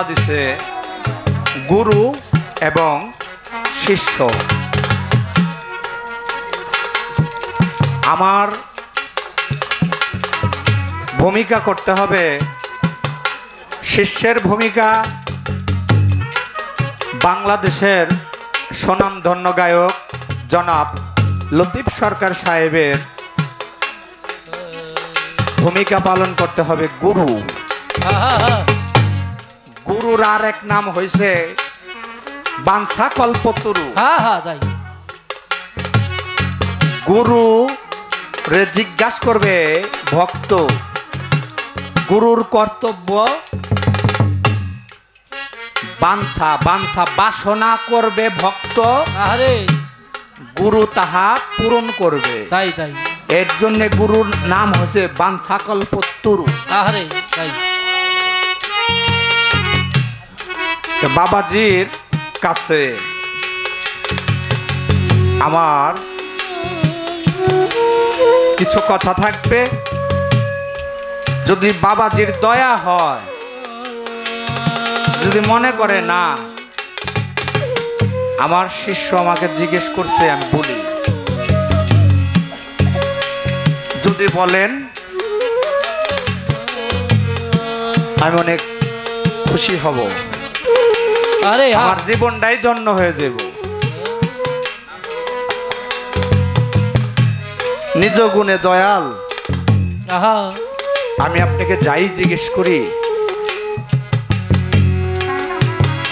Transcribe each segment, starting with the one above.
দিছে গুরু এবং শিষ্য। আমার ভূমিকা করতে হবে শিষ্যের ভূমিকা। বাংলাদেশের স্বনামধন্য গায়ক জনাব লতিফ সরকার সাহেবের ভূমিকা পালন করতে হবে গুরু। গুরুর আর এক নাম হয়েছে বাঞ্ছা কল্পতরু। গুরু রে জিজ্ঞাসা করবে ভক্ত, গুরুর কর্তব্য বাঞ্ছা বাঞ্ছা বাসনা করবে ভক্ত, গুরু তাহা পূরণ করবে। তাই তাই এর জন্য গুরুর নাম হচ্ছে বাঞ্ছা কল্পতরু। বাবাজির কাছে আমার কিছু কথা থাকবে। যদি বাবাজির দয়া হয়, যদি মনে করে না আমার শিষ্য আমাকে জিজ্ঞেস করছে আমি বলি, যদি বলেন আমি অনেক খুশি হব। আরে আমার জীবনটাই ধন্য হয়ে যাব। নিজ গুণে দয়াল, আমি আপনাকে যাই জিজ্ঞেস করি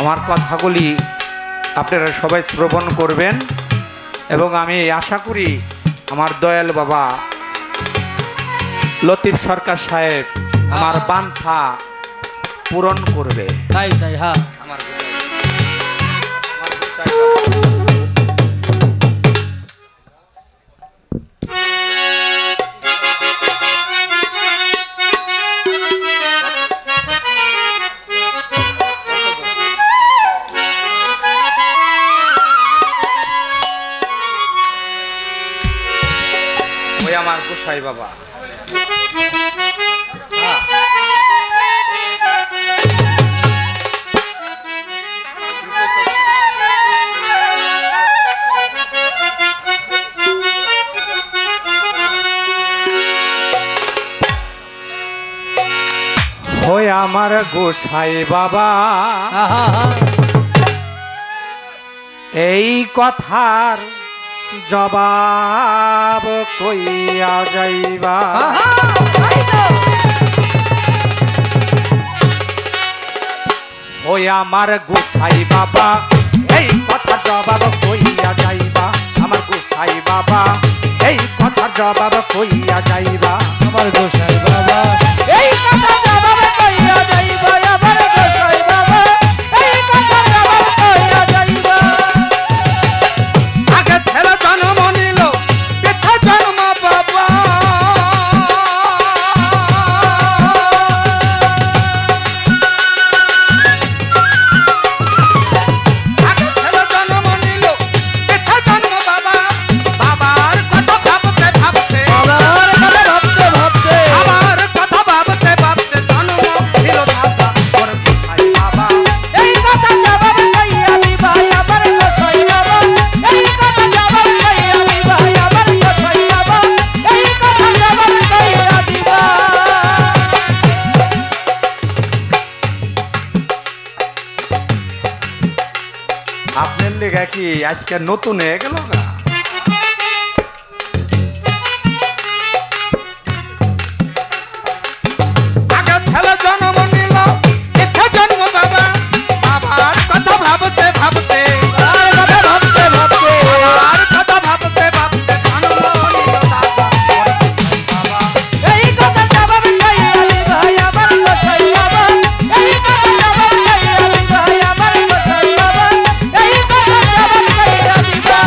আমার কথাগুলি আপনারা সবাই শ্রবণ করবেন এবং আমি আশা করি আমার দয়াল বাবা লতিফ সরকার সাহেব আমার বাঞ্ছা পূরণ করবে। তাই তাই হ্যাঁ আমার আমার গোসাই বাবা। ওই আমার গোসাই বাবা এই কথার জবাব কইয়া যাইবা। ওই আমার গোসাই বাবা এই কথা জবাব কইয়া যাইবা। আমার গোসাই বাবা এই কথা জবাব কইয়া যাইবা। আমার গোসাই বাবা এই কথা জবাব কইয়া যাইবা। আমার গোসাই বাবা এই কথা জবাব কইয়া যাইবা। আগে ছেলে জন্ম নিল পিছা জন্ম বাবা। আগে ছেলে জন্ম নিল পিছা জন্ম বাবা। বাবার কথা ভাবতে ভাবতে আমার কথা ভাবতে ভাবতে জন্ম ছিল দাদা ওর গোসাই বাবা। এই কথা জবাব কইয়া দিবা। আমার গোসাই বাবা এই কথা জবাব কইয়া দিবা। আমার গোসাই বাবা এই কথা জবাব কইয়া দিবা। আপনার লেখা কি আজকে নতুন হয়ে গেল না? আগে ছেলে জন্ম নিল পিছা জন্ম বাবা। বাবার কথা ভাবতে ভাবতে আমার কথা ভাবতে ভাবতে জন্ম নিল দাদা ওর গোসাই বাবা। এই কথা জবাব কইয়া দিবা। আমার গোসাই বাবা এই কথা জবাব কইয়া দিবা। আমার গোসাই বাবা এই কথা জবাব কইয়া দিবা।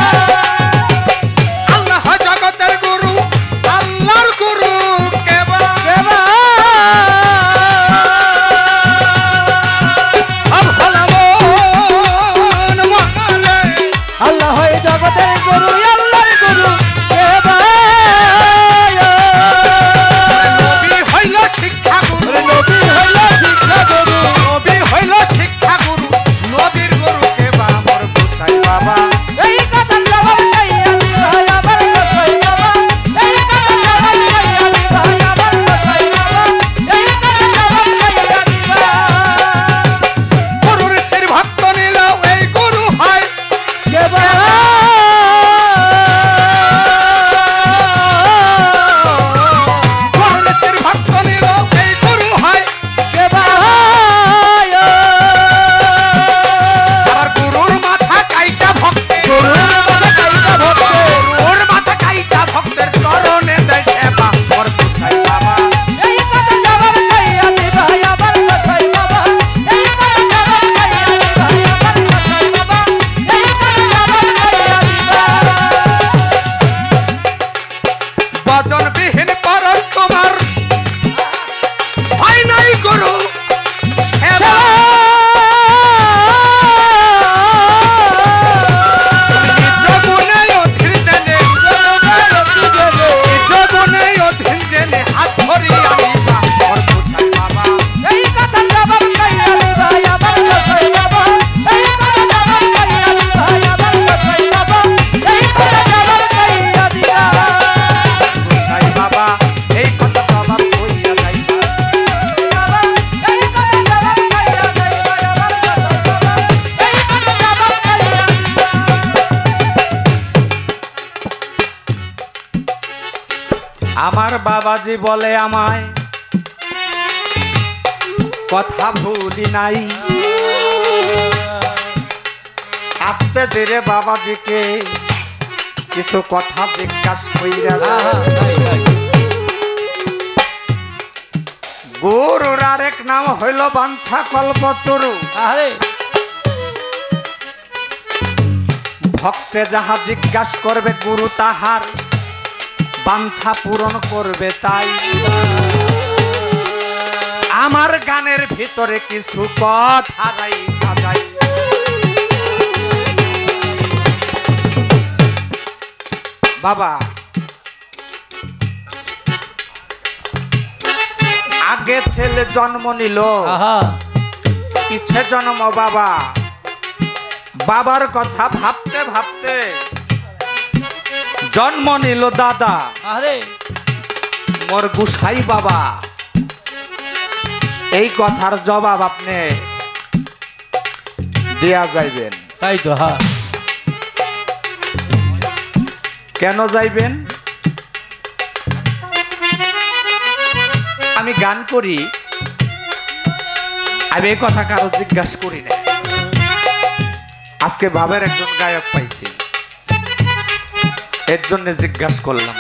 আমার বাবাজি বলে আমায় কথা ভুলি নাই, আস্তে ধীরে বাবাজিকে কিছু কথা জিজ্ঞাসা কইরা গুরুর আরেক নাম হইল বাঞ্ছা কল্পতরু। ভক্তে যাহা জিজ্ঞাসা করবে গুরু তাহার বাঞ্ছা পূরণ করবে। তাই আমার গানের ভিতরে কিছু কথা রাইখা যাই। বাবা আগে ছেলে জন্ম নিল, পিছে জন্ম বাবা। বাবার কথা ভাবতে ভাবতে জন্ম নিল দাদা। আরে মোর গুসাই বাবা। এই কথার জবাব আপনি দেয়া যাইবেন। তাই তো। হ্যাঁ, কেন যাইবেন? আমি গান করি, আমি এই কথা কারো জিজ্ঞাসা করি না। আজকে ভাবের একজন গায়ক পাইছি, এর জন্য জিজ্ঞাসা করলাম।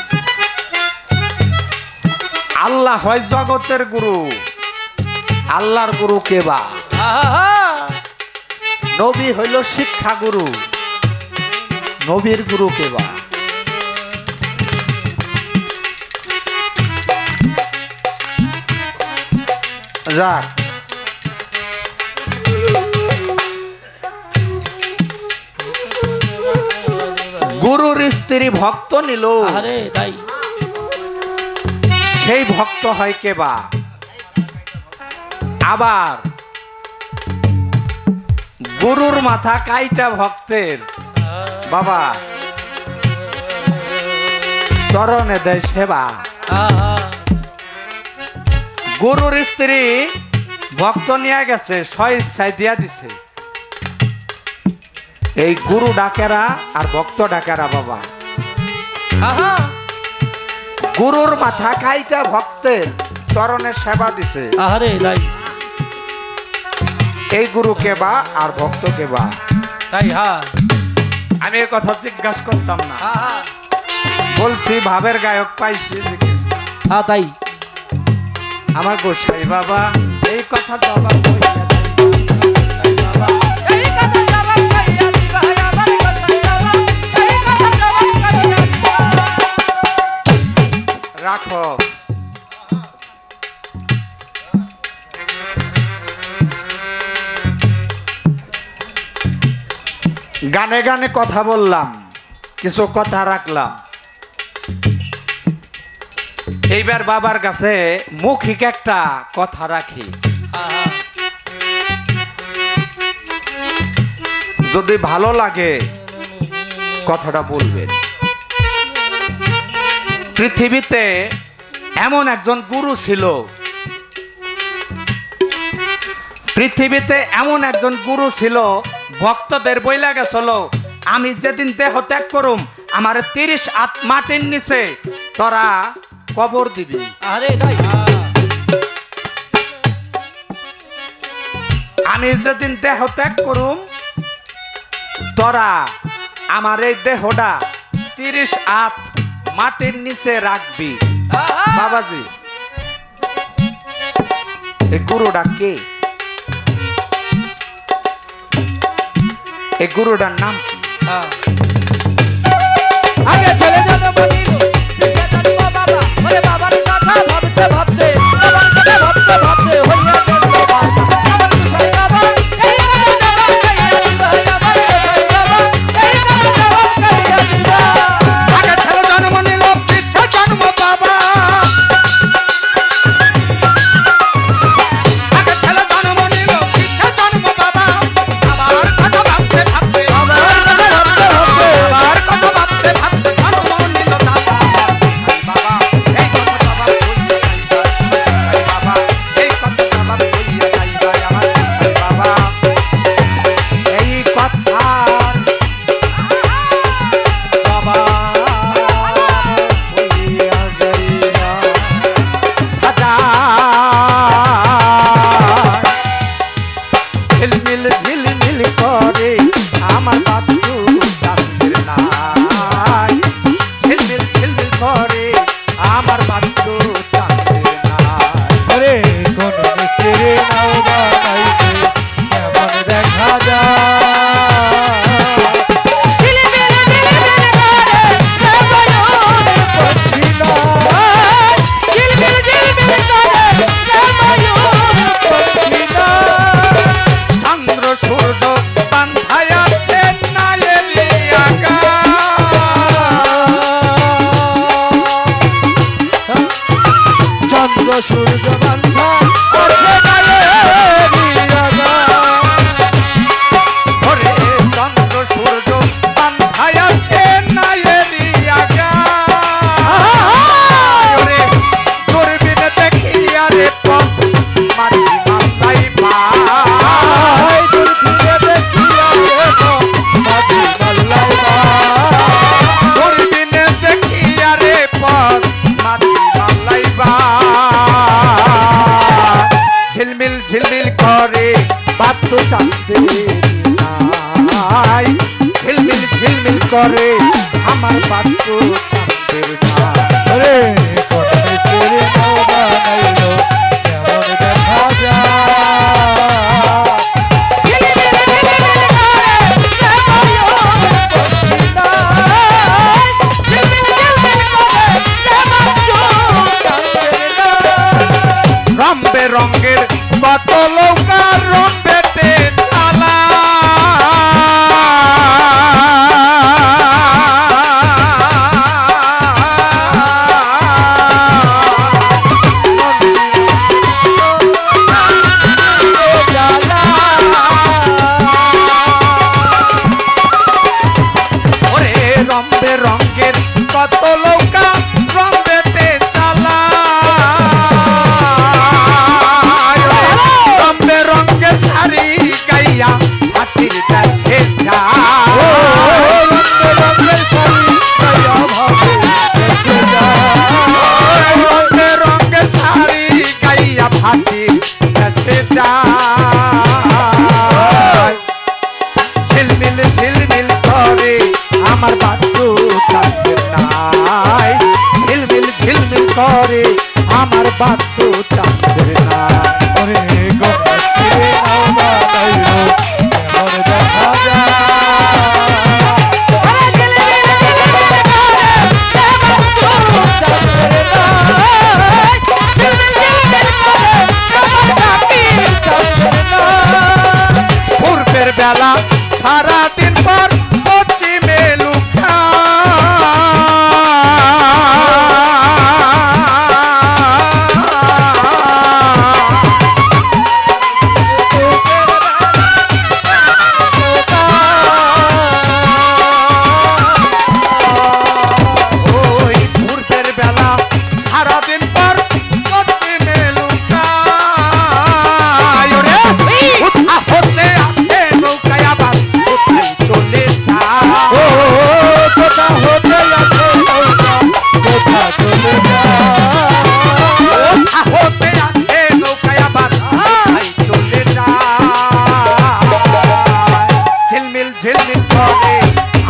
আল্লাহ হয় জগতের গুরু, আল্লাহর গুরু কে বা? নবী হইল শিক্ষা গুরু, নবীর গুরু কে বা? যাক, গুরুর স্ত্রী ভক্ত নিল, তাই সেই ভক্ত হয় কে বা? আবার গুরুর মাথা কাইটা ভক্তের বাবা চরণে দেয় সেবা। গুরুর স্ত্রী ভক্ত নিয়ে গেছে, স্বেচ্ছায় দিয়া দিছে। এই গুরু ডাকেরা আর ভক্ত ডাকেরা বাবা। গুরুর মাথা কাইটা ভক্তের চরণে সেবা দিছে। এই গুরু কে বা আর ভক্ত কে বা? তাই। হ্যাঁ, আমি এই কথা জিজ্ঞাসা করতাম না, বলছি ভাবের গায়ক পাইছি। তাই আমার গোসাই বাবা এই কথা জবাব কইরা রাখো। গানে গানে কথা বললাম, কিছু কথা রাখলাম। এইবার বাবার কাছে মৌখিক একটা কথা রাখি, যদি ভালো লাগে কথাটা বলবেন। পৃথিবীতে এমন একজন গুরু ছিল, পৃথিবীতে এমন একজন গুরু ছিল, ভক্তদের বইলা গেছিল আমি যেদিন দেহ ত্যাগ করুম আমার 30 হাত মাটির নিচে তোরা কবর দিবি। আমি যেদিন দেহ ত্যাগ করুম তোরা আমার এই দেহটা 30 হাত মাটির নিচে রাখবি। বাবাজি এই গুরুটা কে? এই গুরুটার নাম কি? আগে চলে যেতে বলিল বাবা, ওরে বাবার কথা ভাবতে ভাবতে, বাবার কথা ভাবতে ভাবতে হইয়া গেল বাবা। আমার গোসাই বাবা এই জবাব কইয়া দিবা, আমার গোসাই বাবা এই জবাব কইয়া দিবা। আগে ছেলে জন্ম নিল, পিছে জন্ম বাবা। আগে ছেলে জন্ম নিল, পিছে জন্ম বাবা। আবার কথা ভাবতে ভাবতে, আবার কথা ভাবতে ভাবতে জন্ম নিল দাদা। ঝিলমিল ঝিলমিল করে আমার বাচ্চু চাঁদের নাই ঝিলমিল ঝিলমিল করে আমার বাচ্চু চাঁদের নাই ওরে কোন মিস্ত্রি নাও বানাইছে কেমন দেখা যায় ঝিলমিল ঝিলমিল করে রামায়ণ পক্ষিলা ঝিলমিল ঝিলমিল করে রামায়ণ পক্ষিলা চন্দ্র সূর্য বান্ধায় আছে নায়েরি আগা চন্দ্র সূর্য বান্ধা আছে নায়েরি আগা ওরে চন্দ্র সূর্য বান্ধায় আছে নায়েরি আগা ওরে দূরবীন দেখিয়া রে পথ মাঝি মাথায় পা দূরবীনে দেখিয়া দেখো মাঝি মাল্লাই দূরবীনে দেখিয়া রে পথ মাঝি মাল্লাই বা ঝিলমিল ঝিলমিল করে বাচ্চু চাঁদের নাই ঝিলমিল ঝিলমিল করে আমার বাচ্চু চাঁদের নাই ওরে কোন মিস্ত্রি নাও বানাইলো কেমন দেখা যায় ঝিলমিল ঝিলমিল করে রামায়ণ পক্ষিলা ঝিলমিল ঝিলমিল করে রামাচু চাঁদের নাই রম্বে রঙ্গের কত লৌকা রম্বেতে চালা ওরে রম্বে রঙ্গের কত লৌকা রম্বেতে চালা রম্বে রঙ্গের শাড়ি গাইয়া হাতির দেশে যা রঙে রঙে শাড়ি গাইয়া ভাটির দেশে যায় ঝিলমিল ঝিলমিল করে আমার বাচ্চু চাঁদের নাই ঝিলমিল ঝিলমিল করে আমার বাচ্চু চাঁদের নাই ওরে কোন মিস্ত্রি নাও বানাইলো কেমন দেখা যায় পূর্বের বেলা সারাদিন পর পশ্চিমে লুকা ওই পূর্বের বেলা সারাদিন পর পশ্চিমে লুকা ওরে উঠা হতে আসে নৌকায় আবার কোথায় চলে যায় ও কোথা হতে আছে নৌকা কোথা চলে যায় উঠা হতে আসে নৌকায় আবার কোথায় চলে যায় ঝিলমিল ঝিলমিল করে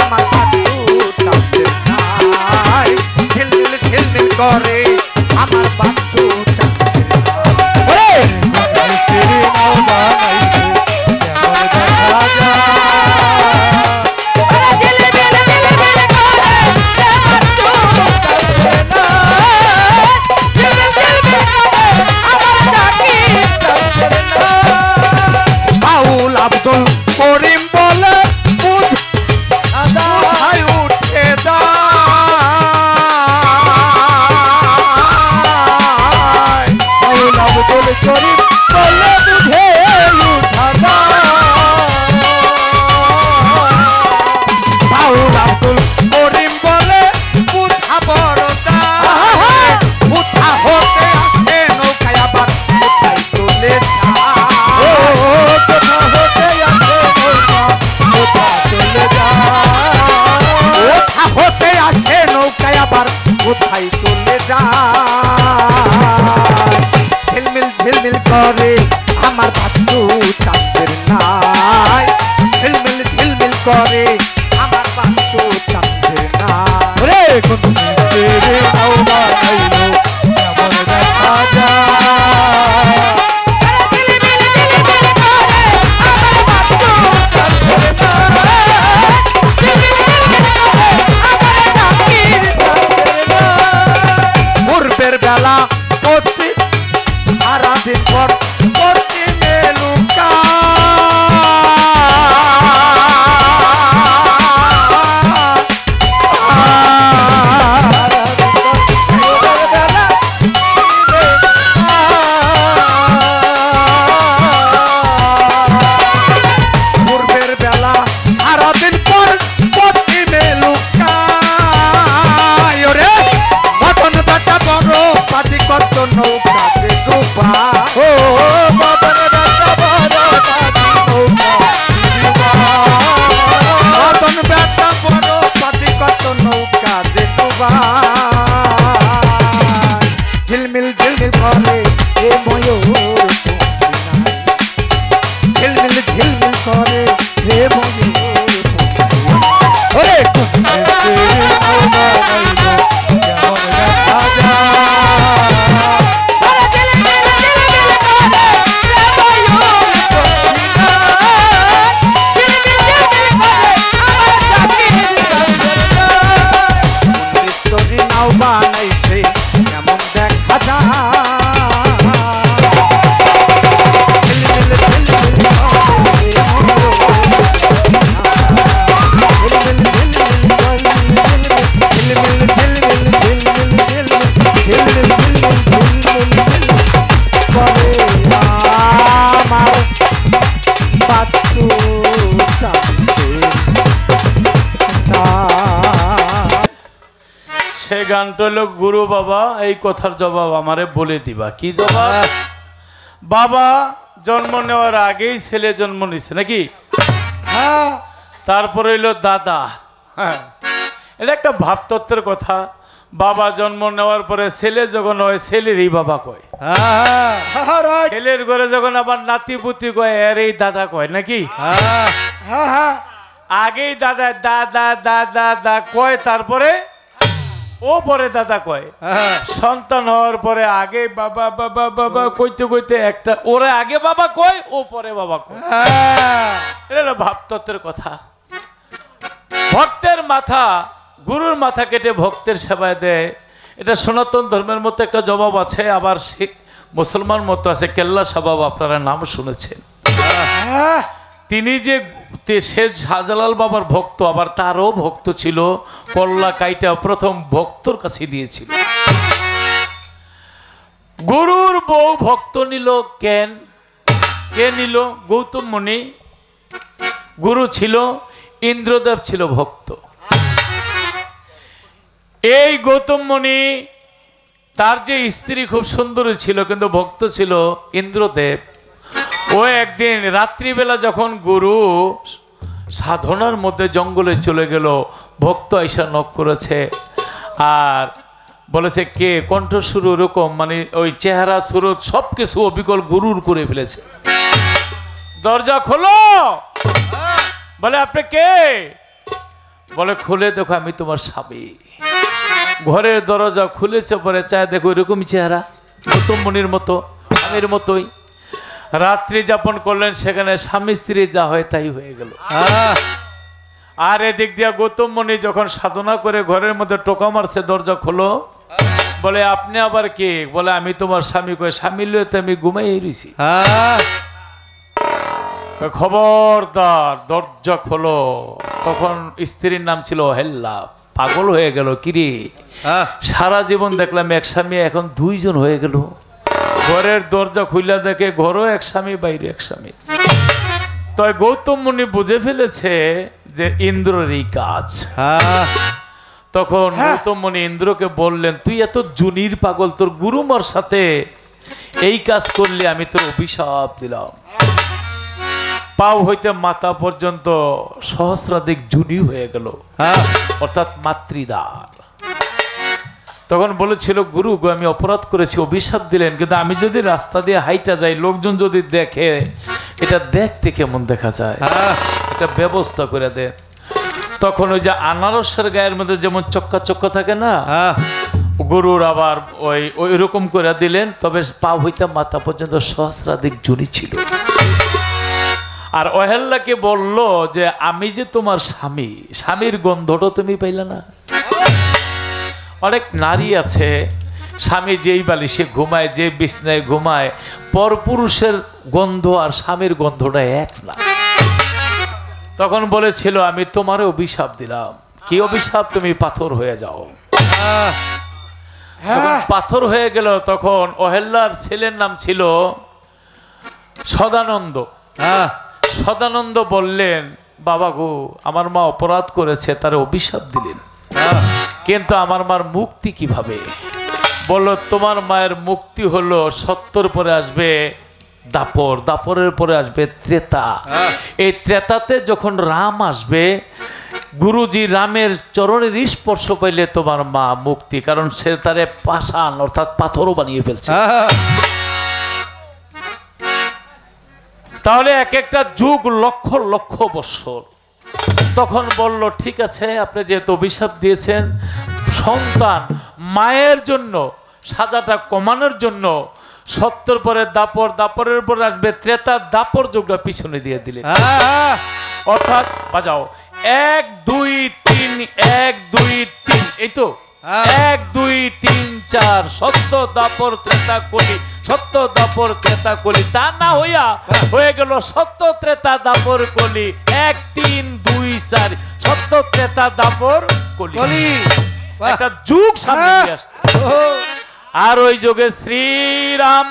আমার বাচ্চু চাঁদের নাই ঝিলমিল ঝিলমিল করে আমার বাচ্চু চাঁদের নাই ওরে কোন মিস্ত্রি নাও বানাইছে কেমন দেখা যায় বাউল আব্দুল করিম বলে বুঝ কোথায় উঠে যায় বাউল আব্দুল করিম বলে বুঝে উঠা বাউল আব্দুল করিম বলে বুঝা বড় উঠা হতে আসে নৌকায় আবার কোথায় চলে যায় কোথা হতে আছে নৌকা করে হে ময়ূর ওরে কেমন দেখা যায় নাও বানাইছে কেমন দেখা সে গানটা হলো গুরু বাবা এই কথার জবাব আমারে বলে দিবা। কি জবাব? বাবা জন্ম নেওয়ার আগেই ছেলে জন্ম নিছে নাকি? হ্যাঁ তারপরে হইলো দাদা। হ্যাঁ, এটা একটা ভাবতত্ত্বের কথা। বাবা জন্ম নেওয়ার পরে ছেলে যখন হয় ছেলেরই বাবা কয়, ছেলের ঘরে যখন আবার নাতি পুতি কয় এর এই দাদা কয় নাকি? আগেই দাদা দাদা দাদা দা কয়, তারপরে ও পরে দাদা কয়। সন্তান হওয়ার পরে আগে বাবা বাবা বাবা কইতে কইতে একটা ওরে আগে বাবা কয়, ও পরে বাবা কয়। এটা হলো ভাবতত্ত্বের কথা। ভক্তের মাথা, গুরুর মাথা কেটে ভক্তের সেবায় দেয়, এটা সনাতন ধর্মের মতো একটা জবাব আছে। আবার শিখ মুসলমান মতো আছে কেল্লা সাবাব, আপনারা নাম শুনেছেন। তিনি যে সে শাহজালাল বাবার ভক্ত, আবার তারও ভক্ত ছিল। কল্লা কাইটা প্রথম ভক্তর কাছে দিয়েছিল। গুরুর বউ ভক্ত নিল কেন? কে নিল? গৌতম মুনি। গুরু ছিল, ইন্দ্রদেব ছিল ভক্ত। এই গৌতম মুনি তার যে স্ত্রী খুব সুন্দরী ছিল কিন্তু ভক্ত ছিল ইন্দ্রদেব। ও একদিন রাত্রিবেলা যখন গুরু সাধনার মধ্যে জঙ্গলে চলে গেল, ভক্ত আইসা নক করেছে আর বলেছে কে? কণ্ঠস্বর ওরকম, মানে ওই চেহারা সুরত সব কিছু অবিকল গুরুর করে ফেলেছে। দরজা খোলো। বলে আপনি কে? বলে খুলে দেখো আমি তোমার স্বামী। ঘরের দরজা খুলেছে, পরে চায় দেখো এরকমই চেহারা, গৌতম মুনির মতো, আমের মতোই। রাত্রি যাপন করলেন সেখানে, স্বামী স্ত্রী যা হয় তাই হয়ে গেল। আর এদিক দিয়া গৌতম মুনি যখন সাধনা করে ঘরের মধ্যে টোকা মারছে, দরজা খোলো। বলে আপনি আবার কে? বলে আমি তোমার স্বামী। কয় স্বামী লইতে আমি ঘুমাই রইছি। খবরদার দরজা খোলো। তখন স্ত্রীর নাম ছিল অহেল্লা। পাগল হয়ে গেল, কিরে সারা জীবন দেখলাম এক স্বামী, এখন দুইজন হয়ে গেল। ঘরের দরজা খুইলা দেখে ঘরও এক স্বামী, বাইরে এক স্বামী। তাই গৌতম মুনি বুঝে ফেলেছে যে ইন্দ্রের এই কাজ। তখন গৌতম মুনি ইন্দ্রকে বললেন, তুই এত জুনির পাগল, তোর গুরুমার সাথে এই কাজ করলে আমি তোর অভিশাপ দিলাম। পাও হইতে মাথা পর্যন্ত সহস্রাধিক জুনি হয়ে গেল, অর্থাৎ মাতৃদার। তখন বলেছিল গুরু গো আমি অপরাধ করেছি, অভিশাপ দিলেন, কিন্তু আমি যদি রাস্তা দিয়ে হাইটা যাই, লোকজন যদি দেখে, এটা দেখতে কেমন দেখা যায়, একটা ব্যবস্থা করে দেন। তখন ওই যে আনারসের গায়ের মধ্যে যেমন চক্কা চক্কা থাকে না, গুরুর আবার ওই রকম করে দিলেন। তবে পা হইতে মাথা পর্যন্ত সহস্রাধিক জুনি ছিল। আর অহেল্লাকে বলল যে আমি যে তোমার স্বামী, স্বামীর গন্ধটা তুমি পাইলে না? অনেক নারী আছে স্বামী যেই বালিশে ঘুমায়, যে বিছনায় ঘুমায়, পরপুরুষের গন্ধ আর স্বামীর গন্ধটা এক না। তখন বলেছিল আমি তোমার অভিশাপ দিলাম। কি অভিশাপ? তুমি পাথর হয়ে যাও। পাথর হয়ে গেল। তখন অহেল্লার ছেলের নাম ছিল সদানন্দ। সদানন্দ বললেন বাবা গো আমার মা অপরাধ করেছে, তার অভিশাপ দিলেন, কিন্তু আমার মার মুক্তি কিভাবে? বলল তোমার মায়ের মুক্তি হলো 70 পরে আসবে দাপর, দাপরের পরে আসবে ত্রেতা। এই ত্রেতাতে যখন রাম আসবে, গুরুজি রামের চরণের স্পর্শ পাইলে তোমার মা মুক্তি, কারণ সে তারে পাষাণ অর্থাৎ পাথরও বানিয়ে ফেলছে। তাহলে এক একটা যুগ লক্ষ লক্ষ বছর। তখন বলল ঠিক আছে, আপনি যেহেতু অভিশাপ দিয়েছেন, সন্তান মায়ের জন্য সাজাটা কমানোর জন্য 70 পরে দাপর, দাপরের পর আসবে ত্রেতা, দাপর যুগটা পিছনে দিয়ে দিলেন। অর্থাৎ বাজাও 1 2 3 1 2 3, এই তো 1 2 3 4 সত্য দাপর ত্রেতা কলি, সত্য দাপর ত্রেতা কলি, তা না হইয়া হয়ে গেল সত্য ত্রেতা দাপর কলি, 1 3 2 4 সত্য ত্রেতা দাপর কলি। একটা যুগ সামনে নিয়ে আসছে। আর ওই যুগে শ্রীরাম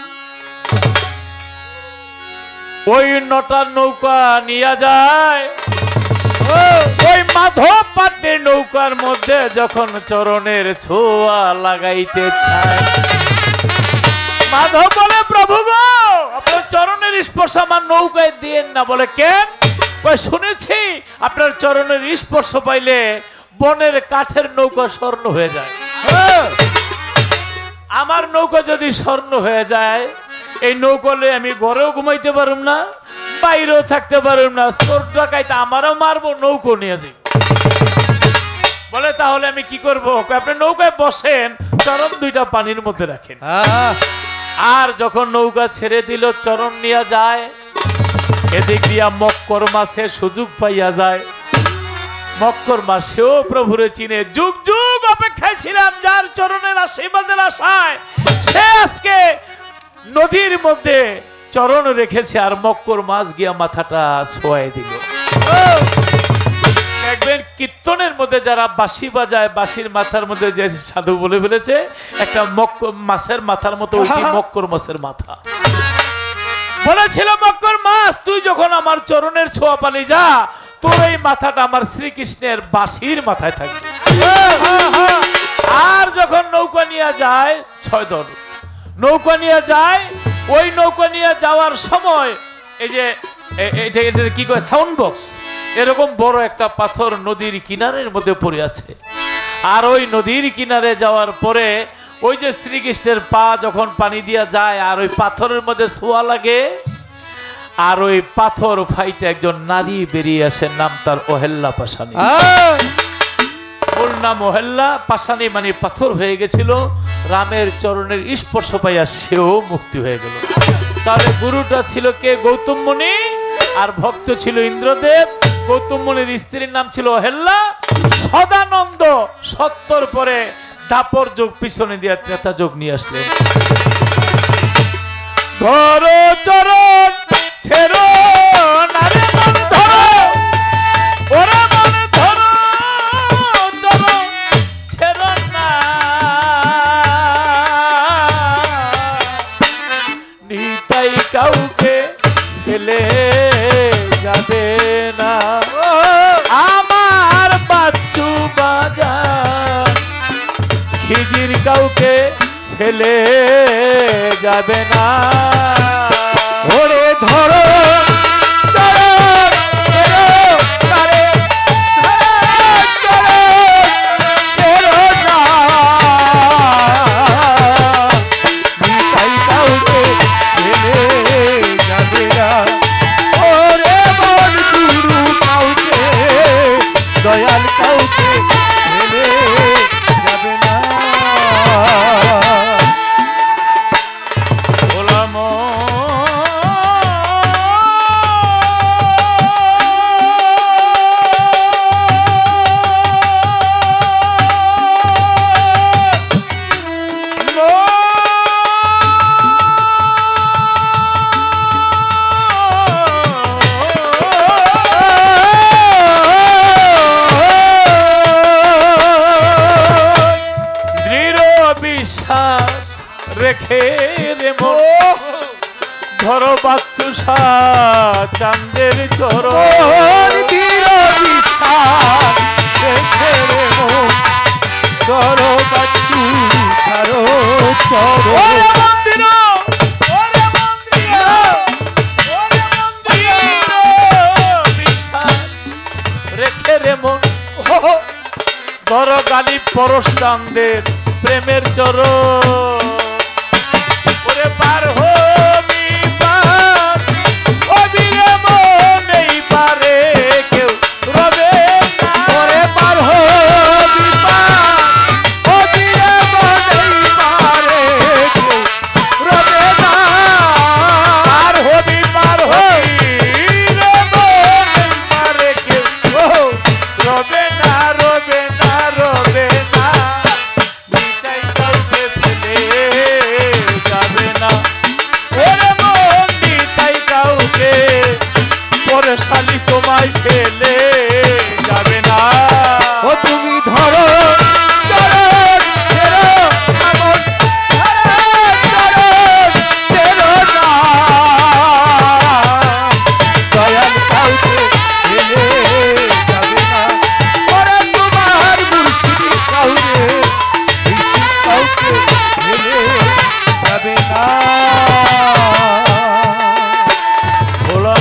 ওই 9টা নৌকা নিয়ে যায়, ওই মাধব পাত্রের নৌকার মধ্যে যখন চরণের ছোঁয়া লাগাইতে চায়, মাধব বলে প্রভু গো, আপনার চরণের স্পর্শ আমার নৌকায় দিয়েন না। বলে কেন? ওই শুনেছি আপনার চরণের স্পর্শ পাইলে বনের কাঠের নৌকা স্বর্ণ হয়ে যায়। আমার নৌকা যদি স্বর্ণ হয়ে যায়, এই নৌকলে আমি ঘরেও ঘুমাইতে পারুম না, বাইরেও থাকতে পারুম না, চোর ডাকাইতে আমারও মারবো, নৌকো নিয়ে যাই। বলে তাহলে আমি কি করবো? আপনি নৌকায় বসেন, চরণ 2টা পানির মধ্যে রাখেন। আর যখন নৌকা ছেড়ে দিল, চরণ নিয়ে যায়, এদিক দিয়া মক্কর মাছের সুযোগ পাইয়া যায়। মক্কর মাসেও প্রভুরে চিনে, যুগ যুগ অপেক্ষায় ছিলাম যার চরণের আশীর্বাদের আশায়, সে আজকে নদীর মধ্যে চরণ রেখেছে, আর মক্কর মাছ গিয়া মাথাটা ছোঁয়াই দিল। দেখবেন কীর্তনের মধ্যে যারা বাঁশি বাজায়, বাঁশির মাথার মধ্যে যে সাধু বলে ফেলেছে একটা মাছের মাথার মতো, ওইটি মক্কর মাছের মাথা। বলেছিল মক্কর মাছ, তুই যখন আমার চরণের ছোঁয়া পালি, যা, তোর এই মাথাটা আমার শ্রীকৃষ্ণের বাঁশির মাথায় থাকবে। আর যখন নৌকা নিয়ে যায়, 6 দল নৌকা নিয়ে যায়, ওই নৌকা নিয়ে যাওয়ার সময় এই যে এটা কি কয়, সাউন্ড বক্স, এরকম বড় একটা পাথর নদীর কিনারের মধ্যে পড়ে আছে। আর ওই নদীর কিনারে যাওয়ার পরে ওই যে শ্রীকৃষ্ণের পা যখন পানি দিয়া যায়, আর ওই পাথরের মধ্যে ছোঁয়া লাগে, আর ওই পাথর ফাইটে একজন নারী বেরিয়ে আসে, নাম তার অহেল্লা পাশানি। ওর নাম অহেল্লা পাশানি, মানে পাথর হয়ে গেছিল। রামের চরণের স্পর্শ পাইয়া সেও মুক্তি হয়ে গেল। তাহলে গুরুটা ছিল কে? গৌতম মুনি। আর ভক্ত ছিল ইন্দ্রদেব। গৌতম মুনির স্ত্রীর নাম ছিল অহেল্লা। সদানন্দ 70 পরে দাপর যুগ পিছনে দিয়ে ত্রেতা যুগ নিয়ে আসলেন। ধরো চরণ ছেড়ো নারে মন ধরো, ওরে মন ধরো চরণ ছেড়ো না, নিতাই কাউকে ফেলে যাবে না, আমার বাচ্চু বাজার খিজির কাউকে ফেলে যাবে না। ওরে ধরো চরণ ছেড়ো নারে, চরণ ছেড়ো না, নিতাই কাউকে ফেলে যাবে না, ওরে মন গুরু কাউকে, দয়াল কাউকে ফেলে যাবে না। রেখে রে মন ধরো বাচ্চুষা চাঁদের চরণ, বিশ্বাস রেখে রে মন ধরো বাচ্চু ছাড়ো চরণ। রেখে রে মন ধরো গালি পরশ চাঁদের প্রেমের চরণ। ওরে পার হবি পার হবি খালি তোমায় ফেলে যাবে না। ও তুমি ধরো চরণ ছেড়ো এমন চরণ ছেড়ো না, দয়াল কাউকে ফেলে যাবে না। ওরা তোমার মুর্শিদ কাউকে ফেলে যাবে না। ভোলা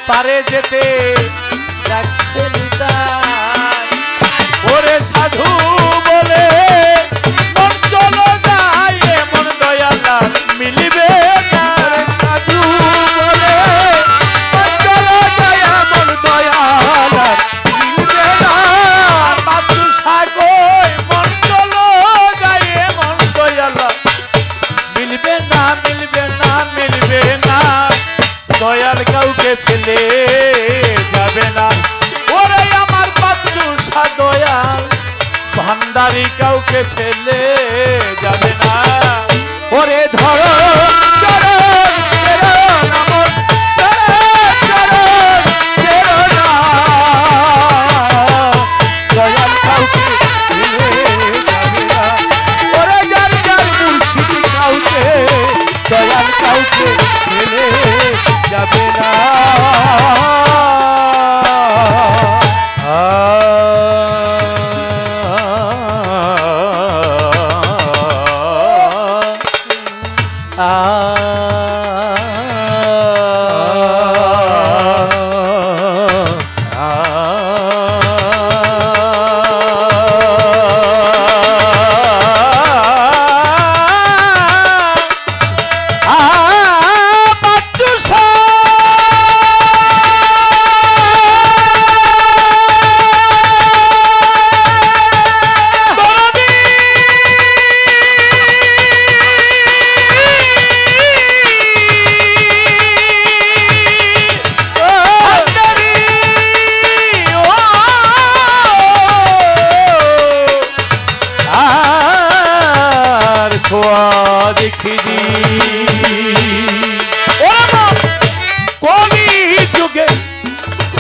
পারে যেতে ডাকছে নিতাই, ওরে সাধু বলে মন চলো যায় এমন দয়াল মিলিবে না। সাধু বলে মন চলো যায় এমন দয়াল মিলবে না। মাতৃ সাগর মন চলো যায় এমন দয়াল মিলবে না, মিলবে না, মিলবে না। দয়াল কাউকে ফেলে যাবে না। ওরে আমার বাচ্চা দয়াল ভান্ডারি কাউকে ফেলে যাবে না। ওরে ধরো চরণ ছেড়ো এমন চরণ ছেড়ো না, দয়াল কাউকে ফেলে যাবে না। ওরে যার যার মুর্শিদ কাউকে দয়াল কাউকে ফেলে যাবে না।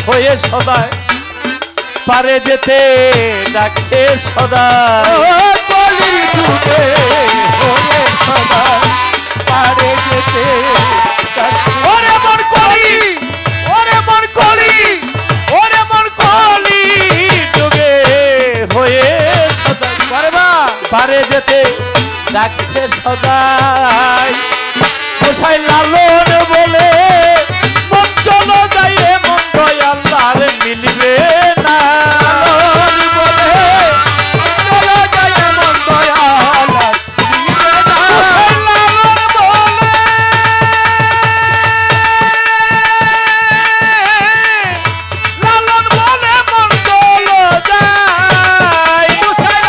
হয়ে সদায় পারে যেতে ডাকছে সদায়, কলি যুগে হয়ে সদায় পারে যেতে ডাকছে। ওরে মন কলি, ওরে মন কলি, ওরে মন কলি যুগে হয়ে সদায় পারে যেতে ডাকছে সদায়। গোসাই লালন বলে মন চলো যাইয়ে মন দয়াল আর মিলবে না। চলো যায় মন দয়াল মিলবে না। গোসাই লালন বলে লালন বলে মন চলো যায়। গোসাই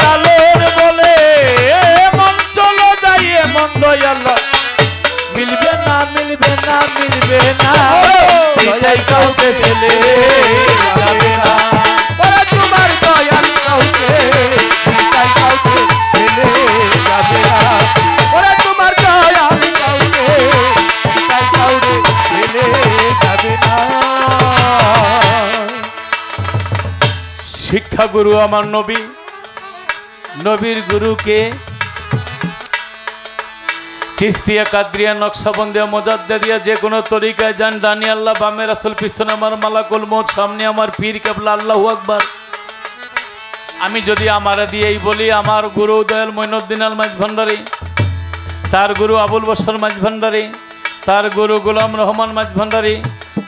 লালন বলে মন চলো যাইয়ে মন দয়াল মিলবে না, মিলবে না, মিলবে না। দয়াল কাউকে ফেলে যাবে না। ওরা তোমার দয়াল কাউকে কাউকে ফেলে যাবে না। ওরা তোমার দয়াল কাউকে কাউকে ফেলে যাবে না। শিক্ষা গুরু আমার নবী, নবীর গুরুকে চিস্তিয়া, কাদরিয়া, নকশবন্দিয়া, মোজাদ্দেদিয়া, যে কোনো তরিকায় যান, ডানি আল্লাহ, বামে রাসূল, পিছনে আমার মালাকুল মউত, সামনে আমার পীর কেবলা, আল্লাহু আকবার। আমি যদি আমারে দিয়েই বলি, আমার গুরু দয়াল মঈনুদ্দিন আল মাঝ ভান্ডারী, তার গুরু আবুল বশর মাঝ ভান্ডারী, তার গুরু গোলাম রহমান মাঝ ভান্ডারী,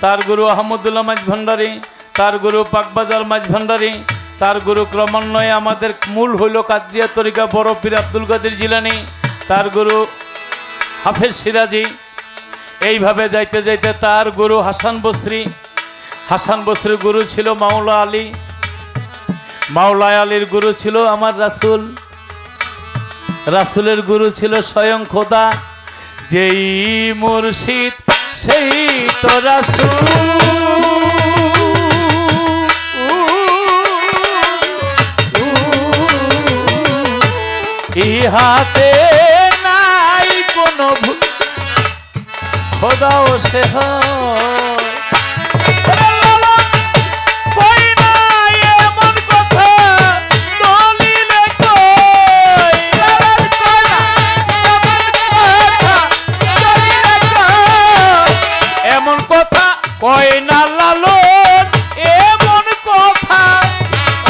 তার গুরু আহমদুল্লাহ মাঝ ভান্ডারী, তার গুরু পাকবাজার মাঝ ভান্ডারী, তার গুরু ক্রমান্বয়ে আমাদের মূল হইল কাদরিয়া তরিকা, বড় পীর আব্দুল কাদের জিলানী, তার গুরু হাফেজ সিরাজি। এইভাবে যাইতে যাইতে তার গুরু হাসান বসরি, হাসান বসরির গুরু ছিল মাওলা আলী, মাওলা আলীর গুরু ছিল আমার রাসূল, রাসূলের গুরু ছিল স্বয়ং খোদা। যেই মুর্শিদ সেই তো রাসূল, ইহাতে নাই কোনো ভুল, খোদাও সে হয়। কই নাই এমন কথা, দলিলে কই, এমন কথা কয় না লালন, এমন কথা,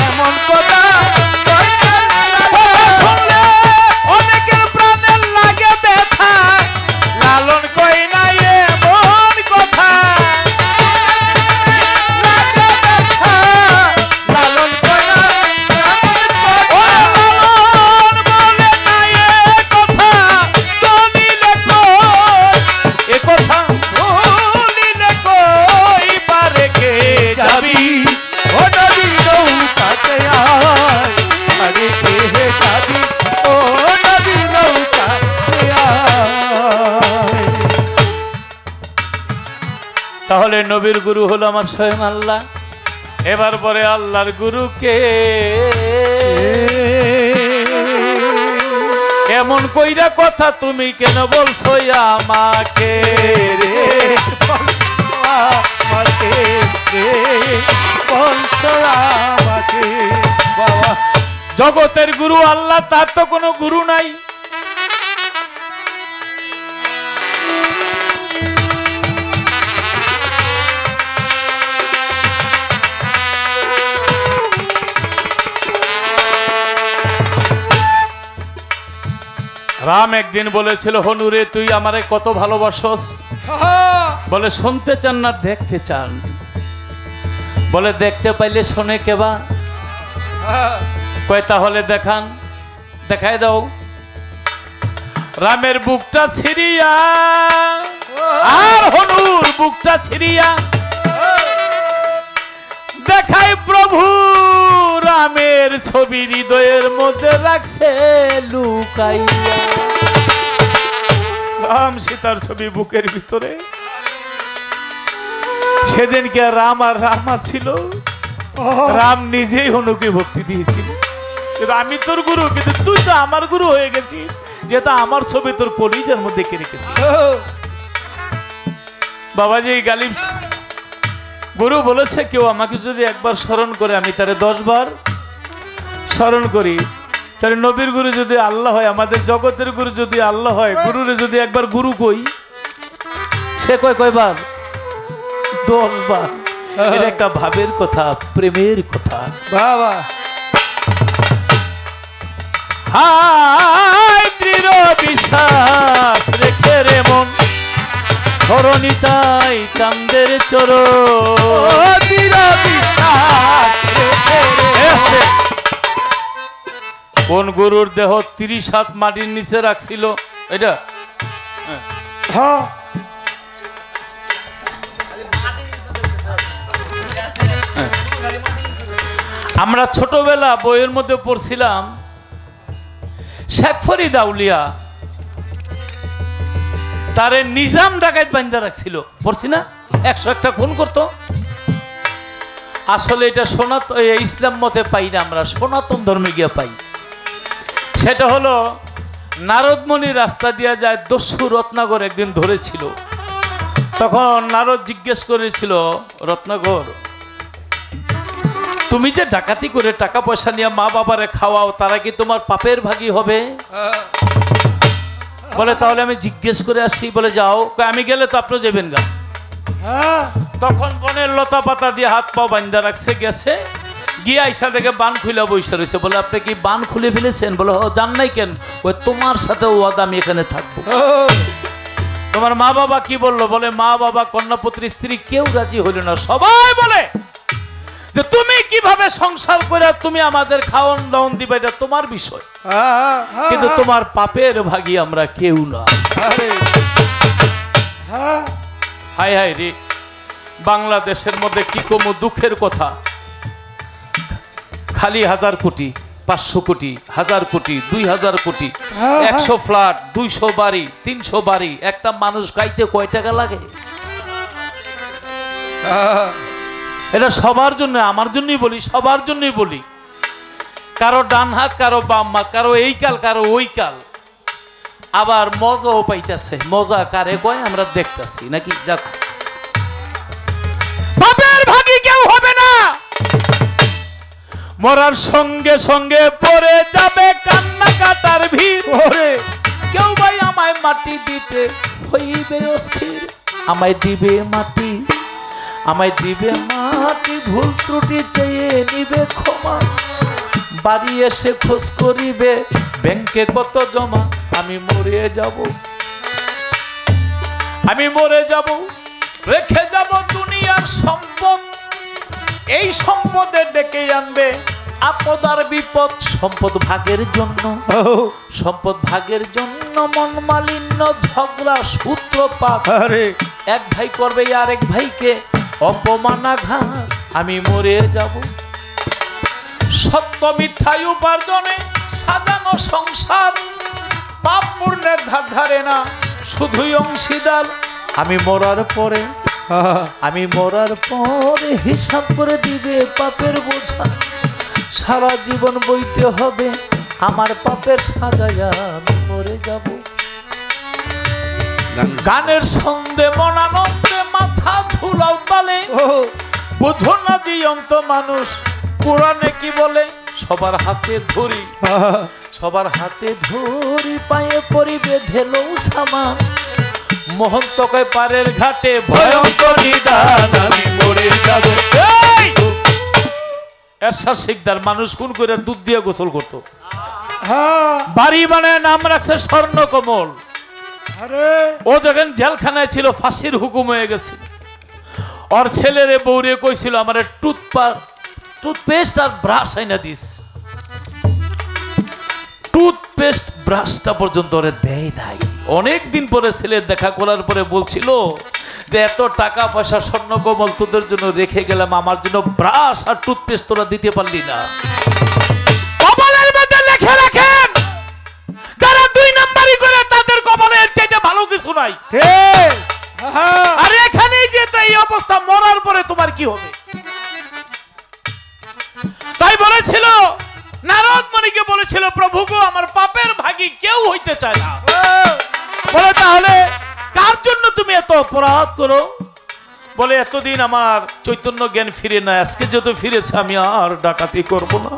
এমন কথা শুনলে অনেকের প্রাণের লাগে ব্যথা। লালন কয় না এমন কথা, লাগে ব্যথা। লালন কয় না লালন বলে না এ কথা, দলিলে কই, এ কথা দলিলে কই, পারে কে যাবি ও নবী নৌকাতে আয়, আরে কে যাবি ও নবী নৌকাতে আয়। তাহলে নবীর গুরু হলো আমার স্বয়ং আল্লাহ। এবার পরে আল্লাহর গুরুকে এমন কইরা কথা তুমি কেন বলছো আমাকে রে? আমাকে রে বলছো আমাকে বাবা। জগতের গুরু আল্লাহ, তার তো কোনো গুরু নাই। রাম একদিন বলেছিল, হনুরে তুই আমারে কত ভালোবাসস? বলে শুনতে চান না দেখতে চান? বলে দেখতে পাইলে শোনে কেবা? কয় তাহলে দেখান, দেখাই দাও। রামের বুকটা ছিড়িয়া আর হনুর বুকটা ছিড়িয়া দেখাই প্রভু রামের ছবি হৃদয়ের মধ্যে রাখছে লুকাইয়া। রাম সীতার ছবি বুকের ভিতরে। সেদিনকে রাম আর রামা ছিল, রাম নিজেই হনুকে ভক্তি দিয়েছিল। কিন্তু আমি তোর গুরু, কিন্তু তুই তো আমার গুরু হয়ে গেছিস, যেটা আমার ছবি তোর কলিজার মধ্যে কে রেখেছি। বাবাজি গালিব গুরু বলেছে, কেউ আমাকে যদি একবার স্মরণ করে আমি তারে 10 বার স্মরণ করি, তাহলে নবীর গুরু যদি আল্লাহ হয়, আমাদের জগতের গুরু যদি আল্লাহ হয়, গুরুরে যদি একবার গুরু কই, সে কয়বার? 10 বার। এটা একটা ভাবের কথা, প্রেমের কথা বাবা। হায় দৃঢ় বিশ্বাস রেখে রে মন, ধরণিতাই চাঁদের চরণ। দৃঢ় বিশ্বাস রেখে রে। কোন গুরুর দেহ 30 হাত মাটির নিচে রাখছিল? এটা হ্যাঁ আমরা ছোটবেলা বইয়ের মধ্যে পড়ছিলাম, শেখ ফরিদ আউলিয়া তারে নিজাম ডাকাত বান্ধা রাখছিল, পড়ছি না? 101টা খুন করতো। আসলে এটা সনাতন ইসলাম মতে পাই না, আমরা সনাতন ধর্মে গিয়ে পাই। সেটা হলো নারদমণি রাস্তা দিয়া যায়, দস্যু রত্নাকর একদিন ধরেছিল। তখন নারদ জিজ্ঞেস করেছিল, রত্নাকর তুমি যে ডাকাতি করে টাকা পয়সা নিয়ে মা বাবারে খাওয়াও, তারা কি তোমার পাপের ভাগী হবে? বলে তাহলে আমি জিজ্ঞেস করে আসি। বলে যাও। কয় আমি গেলে তো আপনি যাবেন গা। তখন বনের লতা পাতা দিয়ে হাত পা বান্ধা রাখছে, গেছে গিয়ে আইসা থেকে বান খুলে বসে রয়েছে। বলে আপনি কি বান খুলে ফেলেছেন? বলে ও জান নাই কেন? ওই তোমার সাথে ওয়াদা আমি এখানে থাকবো। তোমার মা বাবা কি বললো? বলে মা বাবা কন্যাপুত্রী স্ত্রী কেউ রাজি হইল না। সবাই বলে যে তুমি কিভাবে সংসার করে তুমি আমাদের খাওয়ান দাওয়ান দিবে, এটা তোমার বিষয়, কিন্তু তোমার পাপের ভাগী আমরা কেউ না। হায় হায় রে, বাংলাদেশের মধ্যে কি কম দুঃখের কথা। খালি 1000 কোটি, 500 কোটি, 1000 কোটি, 2000 কোটি, 100 ফ্ল্যাট, 200 বাড়ি, 300 বাড়ি। একটা মানুষ খাইতে কয় টাকা লাগে? এটা সবার জন্য, আমার জন্যই বলি, সবার জন্যই বলি। কারো ডান হাত, কারো বাম হাত, কারো এই কাল, কারো ওই কাল। আবার মজাও পাইতেছে। মজা কারে কয় আমরা দেখতেছি নাকি? যাক, বাপের ভাগী কেউ হবে না। মরার সঙ্গে সঙ্গে পড়ে যাবে কান্না কাটার ভিড়। কেউ ভাই আমায় মাটি দিতে হইবে অস্থির। আমায় দিবে মাটি, আমায় দিবে মাটি, ভুল ত্রুটি চেয়ে নিবে ক্ষমা। বাড়ি এসে খোঁজ করিবে ব্যাংকে কত জমা। আমি মরে যাব, আমি মরে যাব, রেখে যাব দুনিয়ার সম্পদ। এই সম্পদে ডেকে আনবে আপদ আর বিপদ। সম্পদ ভাগের জন্য, সম্পদ ভাগের জন্য মন মালিন্য, ঝগড়া, সূত্রপাত। এক ভাই করবে আরেক ভাইকে অপমানাঘাত। আমি মরে যাব। সত্য মিথ্যায় উপার্জনে সাজানো সংসার, পাপ পুণ্যের ধার ধারে না, শুধুই অংশীদার। আমি মরার পরে, আমি মরার পরে হিসাব করে দিবে পাপের বোঝা। সারা জীবন বইতে হবে আমার পাপের সাজায়। আমি মরে যাব। গানের ছন্দে মনানন্দে মাথা ঝুলাও তালে। বুঝো না জীবন্ত মানুষ পুরাণে কি বলে? সবার হাতে ধরি, সবার হাতে ধরি, পায়ে পরিবে ধেলো সামান। মোহন্ত কয় পারের ঘাটে ভয়ঙ্কর নিদান। আমি মরে যাব। এরশাদ শিকদার মানুষ কোন করে দুধ দিয়ে গোসল করতো। বাড়ি বানায় নাম রাখছে স্বর্ণ কমল। ও যখন জেলখানায় ছিল ফাঁসির হুকুম হয়ে গেছে। ওর ছেলেরে বউরে কইছিল আমার টুথপেস্ট আর ব্রাশ আইনা দিস। টুথপেস্ট ব্রাশটা পর্যন্ত ওরে দেয় নাই। অনেক দিন পরে ছেলের দেখা করার পরে বলছিল যে এত টাকা পয়সা স্বর্ণ কমল তোদের জন্য রেখে গেলাম, আমার জন্য ব্রাশ আর টুথপেস্ট তোরা দিতে পারলি না। কপালের মধ্যে লিখে রাখেন, যারা 2 নাম্বারই করে তাদের কপালের চাইতে ভালো কিছু নাই। আর এখানেই যে এই অবস্থা, মরার পরে তোমার কি হবে? তাই বলেছিল নারদ মুনিকে বলেছিল, প্রভু গো আমার পাপের ভাগী কেউ হইতে চায় না। বলে তাহলে কার জন্য তুমি এত অপরাধ করো? বলে এতদিন আমার চৈতন্য জ্ঞান ফিরে না, আজকে যত ফিরেছে আমি আর ডাকাতি করব না।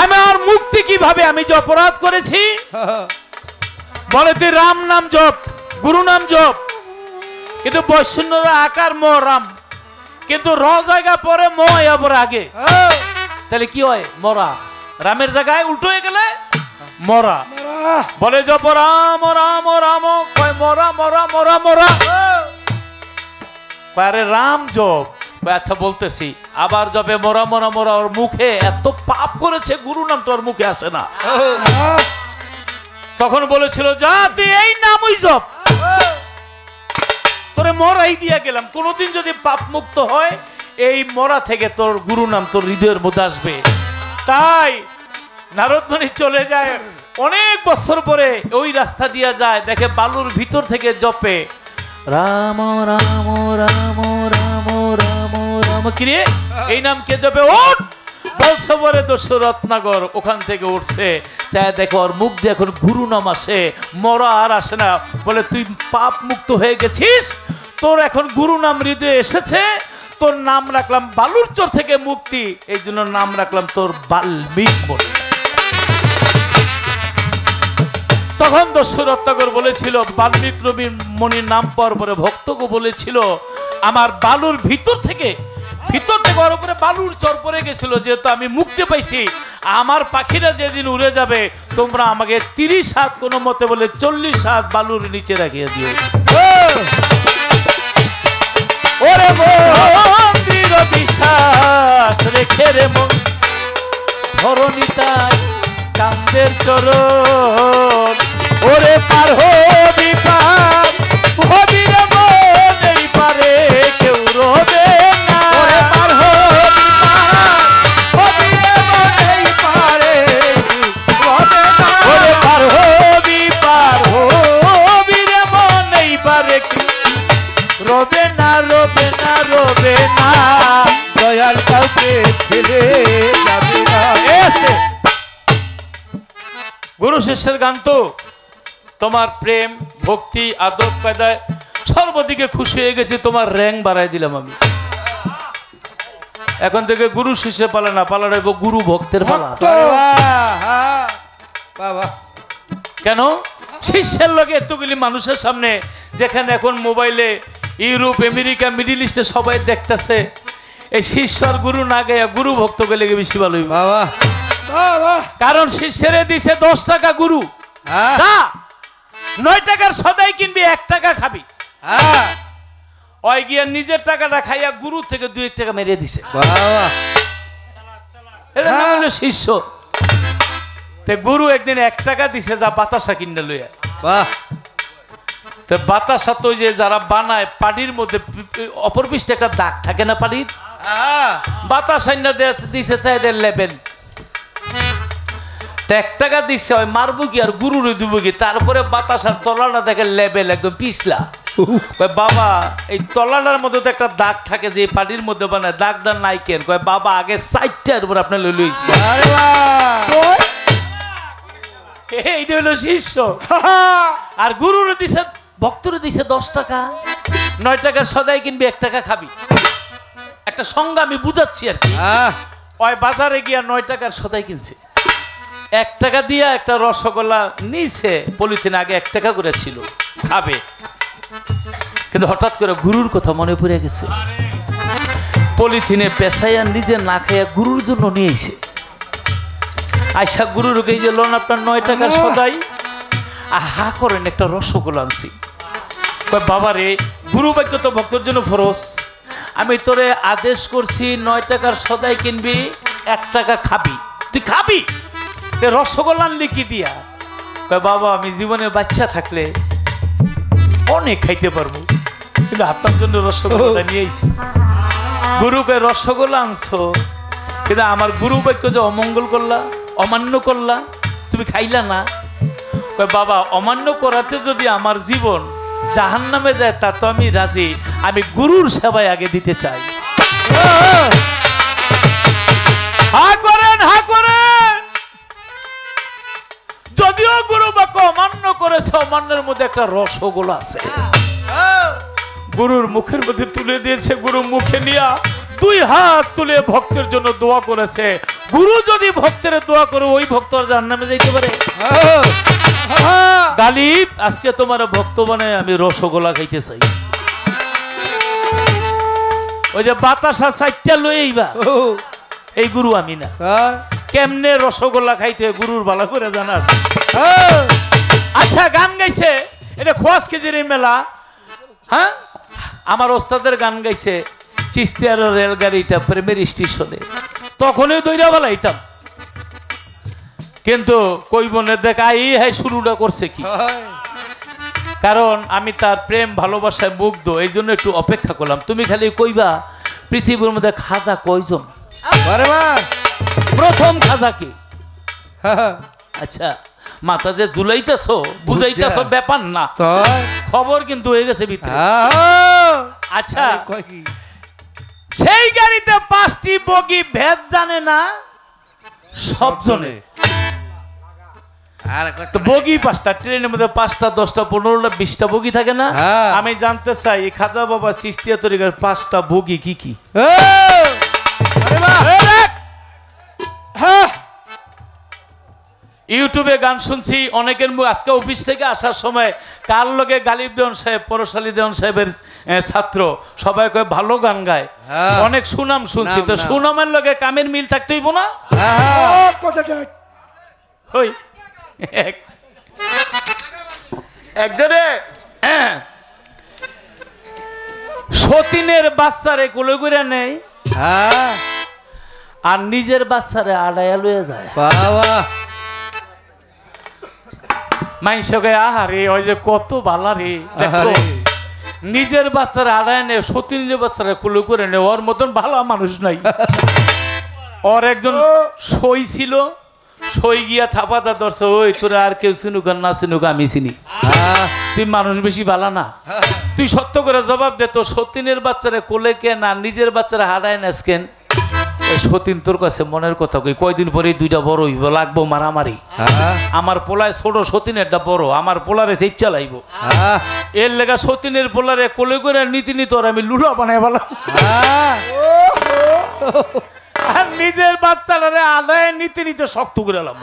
আমার মুক্তি কিভাবে? আমি যে অপরাধ করেছি। বলে তুই রাম নাম জপ, গুরু নাম জপ, কিন্তু বৈষ্ণবরা আকার ম রাম, কিন্তু র জায়গা পরে ম আবার আগে, তাহলে কি হয়? মরা। রামের জায়গায় উল্টো হয়ে গেলে মরা। বলে জপ রাম রাম রাম, কয় মরা মরা মরা মরা। আরে রাম জপ। আচ্ছা বলতেছি, আবার জপে মরা মরা মরা। ওর মুখে এত পাপ করেছে, গুরু নাম তো ওর মুখে আসে না। তখন বলেছিল যা তুই এই নামই জপ, তোরে মরাই দিয়া গেলাম। কোনদিন যদি পাপ মুক্ত হয়, এই মরা থেকে তোর গুরু নাম তোর হৃদয়ের মধ্যে আসবে। তাই নারদ মুনি চলে যায়। অনেক বছর পরে ওই রাস্তা দিয়া যায়, দেখে বালুর ভিতর থেকে জপে রাম রাম রাম রাম রাম রাম। কিরে এই নাম কে জপে? ওঠ বলছে বলে দশরত্নাগর। ওখান থেকে উঠছে, চায় দেখো ওর মুখ দিয়ে এখন গুরু নাম আসে, মরা আর আসে না। বলে তুই পাপ মুক্ত হয়ে গেছিস, তোর এখন গুরু নাম হৃদয়ে এসেছে, তোর নাম রাখলাম বালুর চর থেকে মুক্তি, এই জন্য নাম রাখলাম তোর বাল্মীক মণি। তখন দশরথনগর বলেছিল বাল্মীক নবীর মণির নাম পাওয়ার পরে ভক্তকে বলেছিল আমার বালুর ভিতর থেকে ওর উপরে বালুর চর পড়ে গেছিল, যেহেতু আমি মুক্তি পাইছি, আমার পাখিরা যেদিন উড়ে যাবে তোমরা আমাকে 30 হাত কোনো মতে বলে 40 হাত বালুর নিচে রাখিয়ে দিও। ওরে মন্দির বিশ্বাস রেখে রে মন ধরণিতায় কান্দের চরণ, ওরে পার হবি পার হবি রে মন এই পারে কেউ রবে না, ওরে পার হবি পার হবি রে মন এই পারে রবে না, ওরে পার হবি রে মন এই পারে রবে না রবে না রবে না, দয়াল কাউকে ফেলে যাবে না। গুরু শিষ্যের গান তো তোমার প্রেম ভক্তি আদব কায়দায় সর্বদিকে খুশি হয়ে গেছে, তোমার র্যাঙ্ক বাড়াই দিলাম আমি। এখন থেকে গুরু শিষ্যের পালা না, পালা রাখবো গুরু ভক্তের পালা। কেন শিষ্যের লগে এতগুলি মানুষের সামনে, যেখানে এখন মোবাইলে ইউরোপ আমেরিকা মিডিল ইস্টে সবাই দেখতেছে, এই শিষ্য আর গুরু না গাইয়া গুরু ভক্ত গেলে বেশি ভালো হইব। কারণ শিষ্যেরে দিছে 10 টাকা গুরু, 9 টাকার সদাই কিনবি 1 টাকা খাবি, ওই গিয়া নিজের টাকাটা খাইয়া গুরু থেকে 2-1 টাকা মেরে দিছে। এটা নাম হলো শিষ্য। তে গুরু একদিন 1 টাকা দিছে যা বাতাসা কিনে লইয়া। তো বাতাসা তো যে যারা বানায় পানির মধ্যে অপর পৃষ্ঠে একটা দাগ থাকে না পানির, বাতাসা দিছে চাইদের লেভেল 1 টাকা দিচ্ছে, ওই মারবো কি আর গুরুর দিব কি, তারপরে বাতাসার তলাটা দেখে লেভেল একদম পিছলা। বাবা এই তলাটার মধ্যে তো একটা দাগ থাকে যে পানির মধ্যে বানায়, দাগটা নাই কেন? কয় বাবা আগে 60টার উপর আপনার লই লইছি। এইটা হলো শিষ্য। আর গুরুর দিছে ভক্তরে দিছে 10 টাকা, 9 টাকার সদাই কিনবি 1 টাকা খাবি। একটা সংজ্ঞা আমি বুঝাচ্ছি আর কি। ওই বাজারে গিয়া 9 টাকার সদাই কিনছে, 1 টাকা দিয়া একটা রসগোল্লা নিছে পলিথিন, আগে 1 টাকা করে ছিল, খাবে। কিন্তু হঠাৎ করে গুরুর কথা মনে পড়ে গেছে, পলিথিনে পেঁচাইয়া নিজে না খাইয়া গুরুর জন্য নিয়েছে। আইসা গুরুর এই যে লোন আপনার 9 টাকার সদাই, হা করেন একটা রসগোল্লা আনছি। বাবা রে, গুরু বাক্য তো ভক্তের জন্য ফরজ, আমি তোরে আদেশ করছি 9 টাকার সদাই কিনবি 1 টাকা খাবি, তুই খাবি, রসগোল্লা আনলি কি দিয়া? বাবা আমি জীবনে বাচ্চা থাকলে অনেক খাইতে পারবো, কিন্তু আপনার জন্য রসগোল্লা নিয়ে আইছি। গুরু কয় রসগোল্লা আনছো, কিন্তু আমার গুরু বাক্য যে অমঙ্গল করলা, অমান্য করলা, তুমি খাইলা না। কয় বাবা অমান্য করাতে যদি আমার জীবন জাহান্নামে যায় তা তো আমি রাজি, আমি গুরুর সেবায় আগে দিতে চাই। হা করেন, হা করেন। যদিও গুরু বাক্য অমান্য করেছে, অমান্যের মধ্যে একটা রসগোল্লা আছে, গুরুর মুখের মধ্যে তুলে দিয়েছে। গুরু মুখে নিয়া 2 হাত তুলে ভক্তের জন্য দোয়া করেছে। গুরু যদি ভক্তের দোয়া করে ওই ভক্ত জাহান্নামে যাইতে পারে? গালিব আজকে তোমার ভক্ত বানায় আমি রসগোল্লা খাইতে চাই। ওই যে বাতাসা 4টা লইবা, এই গুরু আমি না। কেমনে রসগোল্লা খাইতে গুরুর ভালো করে জানা আছে। আচ্ছা গান গাইছে, এটা খোয়াজ খেজির মেলা। হ্যাঁ আমার ওস্তাদের গান গাইছে চিস্তিয়ার রেলগাড়িটা প্রেমের স্টেশনে, তখনই দইরা বালাইতাম, কিন্তু কইবনে দেখা এই হ্যাঁ শুরুটা করছে কি, কারণ আমি তার প্রেম ভালোবাসায় মুগ্ধ, এই জন্য একটু অপেক্ষা করলাম। তুমি খালি কইবা পৃথিবীর মধ্যে খাজা কয়জন? প্রথম খাজা কি? আচ্ছা মাথা যে ঝুলাইতেছো বুঝাইতেছো ব্যাপার না, খবর কিন্তু হয়ে গেছে ভিতরে। আচ্ছা সেই গাড়িতে 5টি বগি ভেদ জানে না সব জনে। আর তো বগি 5টা, ট্রেনের মধ্যে 5টা 10টা 15টা 20টা বগি থাকে না? হ্যাঁ। আমি জানতে চাই এই খাজা বাবা চিস্তিয়া তরিকার 5টা বগি কি কি? হ্যাঁ, ইউটিউবে গান শুনছি অনেকের মুখ। আজকে অফিস থেকে আসার সময় কার লগে গালিব দেওয়ান সাহেব, পরশালী দেওয়ান সাহেবের ছাত্র সবাই কয় ভালো গান গায়, হ্যাঁ। অনেক সুনাম শুনছি। নাম, তো নাম। সুনামের লগে কামের মিল থাকতে হইব না? ওই একজনে সতীনের বাচ্চারে কোলে করে নেই আর নিজের বাচ্চারে আড়াইয়া লয়ে যায়। বাবা মাইসকে আহারে ওই যে কত বালা রে, দেখছো? নিজের বাচ্চারা আড়ায় নে, সতীনের বাচ্চারা কোলে করে নে, ওর মতন ভালো মানুষ নাই। ওর একজন সই ছিল, সই গিয়া থাপাতা ধরছে, ওই তোরা আর কেউ চিনুক আর না চিনুক আমি চিনি, তুই মানুষ বেশি ভালো না, তুই সত্য করে জবাব দে, তো সতীনের বাচ্চারা কোলে কেন আর নিজের বাচ্চারা হারায় নেস কেন? সতীন তোর কাছে মনের কথা কই, কয়দিন পরে 2টা বড় হইব, লাগবো মারামারি। আমার পোলায় ছোট, সতীনেরটা বড়, আমার পোলারে সেই চালাইব। এর লেগা সতীনের পোলারে কোলে করে নীতি নিত আর আমি লুলা বানাই বললাম, আর নিজের বাচ্চাটারে আদায় নিতে নিতে শক্ত করে এলাম।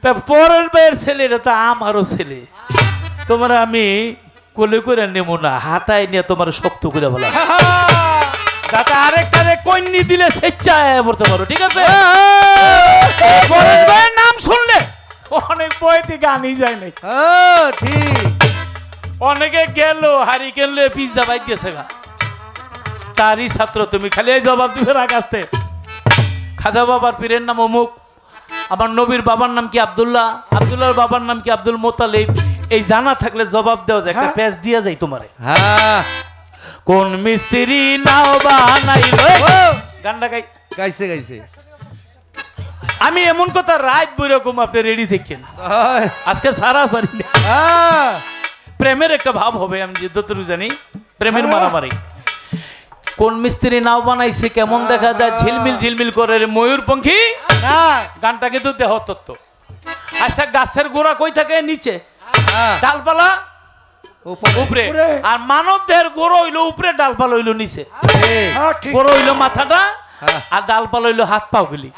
তা পরের ভাইয়ের ছেলেটা তো আমারও ছেলে, তোমার আমি কোলে করে নেব না, হাতায় নিয়ে তোমার শক্ত করে বললাম, যাতে আরেকটারে কন্যা দিলে স্বেচ্ছায় পড়তে পারো, ঠিক আছে? পরের ভাইয়ের নাম শুনলে অনেক বইতে গানই যায় নাই, ঠিক অনেকে গেল হারি গেল পিজা বাইক গেছে গা, তারই ছাত্র তুমি, খালি এই জবাব দিবে রাখ আসতে। খাজা বাবার পীরের নাম অমুক, আমার নবীর বাবার নাম কি আব্দুল্লাহ, আব্দুল্লাহর বাবার নাম কি আব্দুল মোতালিব, এই জানা থাকলে জবাব দেওয়া যায়, একটা পেজ দিয়া যায় তোমারে। কোন মিস্ত্রি নাও বানাইলো, গানটা গাইছে গাইছে। আমি এমন কথা রাত বইরকম আপনি রেডি থাকেন, আজকে সারা সারি না। প্রেমের একটা ভাব হবে, আমি যতটুকু জানি প্রেমের মারামারি। কোন মিস্ত্রি নাও বানাইছে, কেমন দেখা যায়, ঝিলমিল ঝিলমিল করে ময়ূরপঙ্খী, গানটা কিন্তু দেহ তত্ত্ব। আচ্ছা গাছের গোড়া কই থাকে? নিচে, ডালপালা উপরে, আর মানব দেহের গোড়া হইলো উপরে, ডালপালা হইলো নিচে। গোড়া হইলো মাথাটা আর ডালপালা হইলো হাত পা গুলি।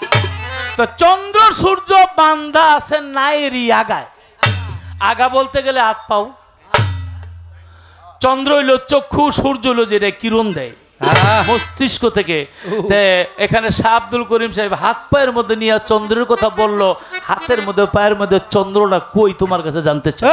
তো চন্দ্র সূর্য বান্ধা আছে নাইরি আগায়, আগা বলতে গেলে হাত পাও। চন্দ্র হইলো চক্ষু, সূর্য হইলো যেটা কিরণ দেয় মস্তিষ্ক থেকে। এখানে শাহ আব্দুল করিম সাহেব হাত পায়ের মধ্যে নিয়ে চন্দ্রের কথা বললো, হাতের মধ্যে পায়ের মধ্যে চন্দ্রটা কই তোমার কাছে জানতে চাই।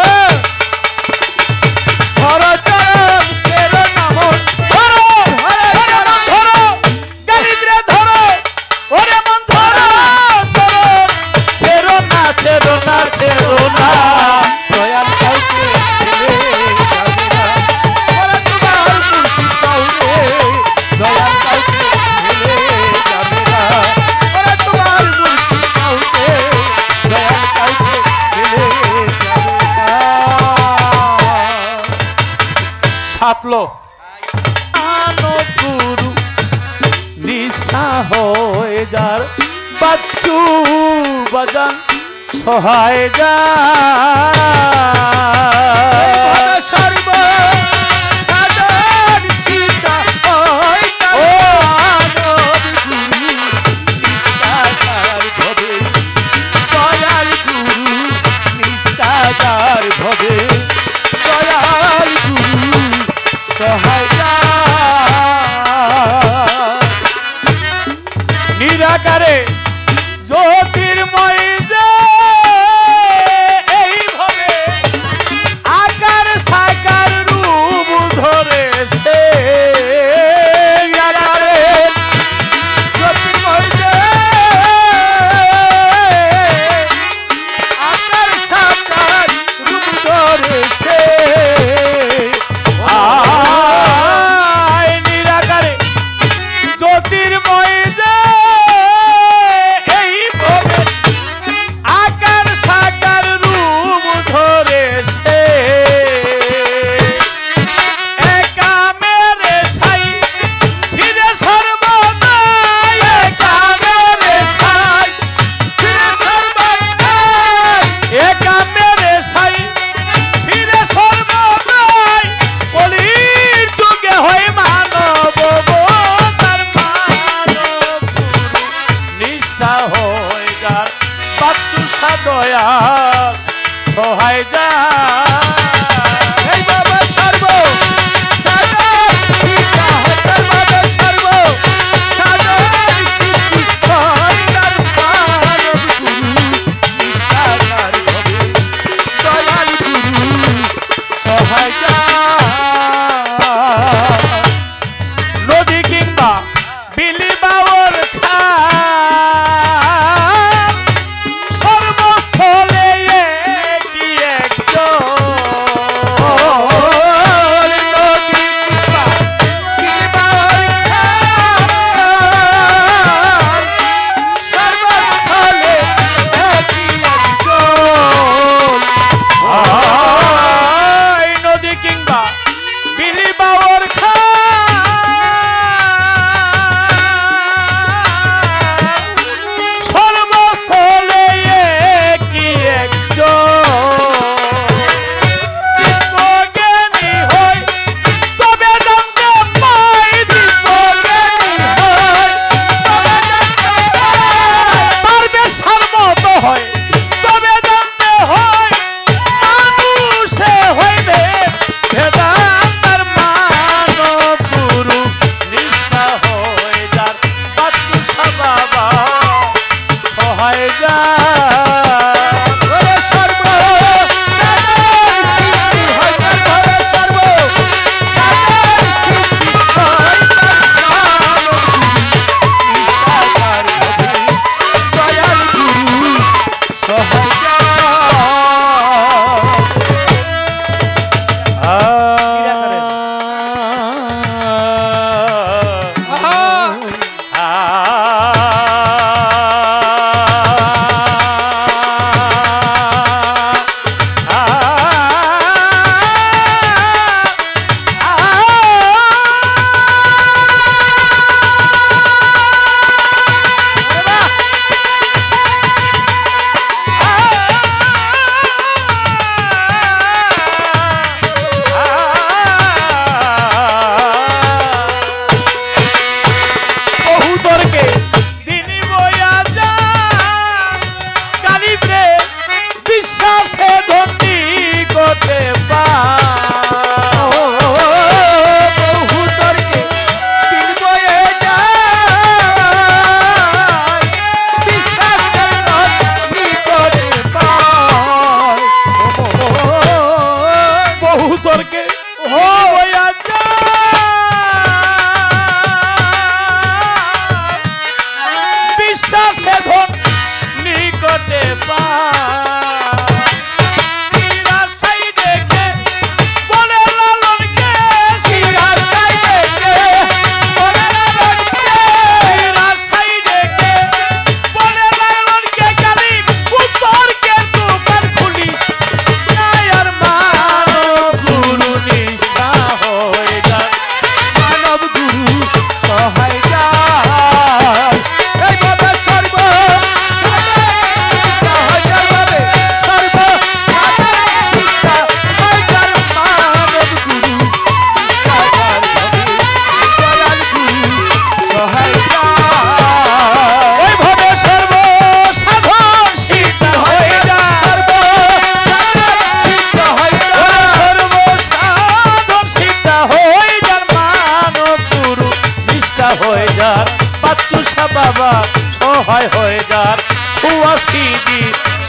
আনো গুরু নিষ্ঠা হয়ে যার, বাচ্চু বাজান সহায় যা, নিরাকারে জ্যোতির্ময় যে এইভাবে আগ আশা দয়া সহায় যা এই বাবা সর্ব সাদা সীতা হতার বাবা সর্ব সাদা সীতা হতার পারব গুরু নিষ্ঠাকার হবে দয়াল গুরু সহায় যা নদী কিংবা বিলি বাউল খান সর্বস্থলে কি একজন নদী কিংবা বিলি বাউল সর্বস্থলে কি একজ্ঞানী হয় তবে জানতে পাই পারবে সারমত হয় তবে জানতে হয় মানুষে হইবে ভেদান্তার মানব গুরু নিষ্ঠা হয়ে যার বাচ্চু বাবা সহায় যা বিশ্বাসে ধন নিকটে পা হয়ে যার বাচ্চুষা বাবা সহায় হয়ে যার হুয়াশিদি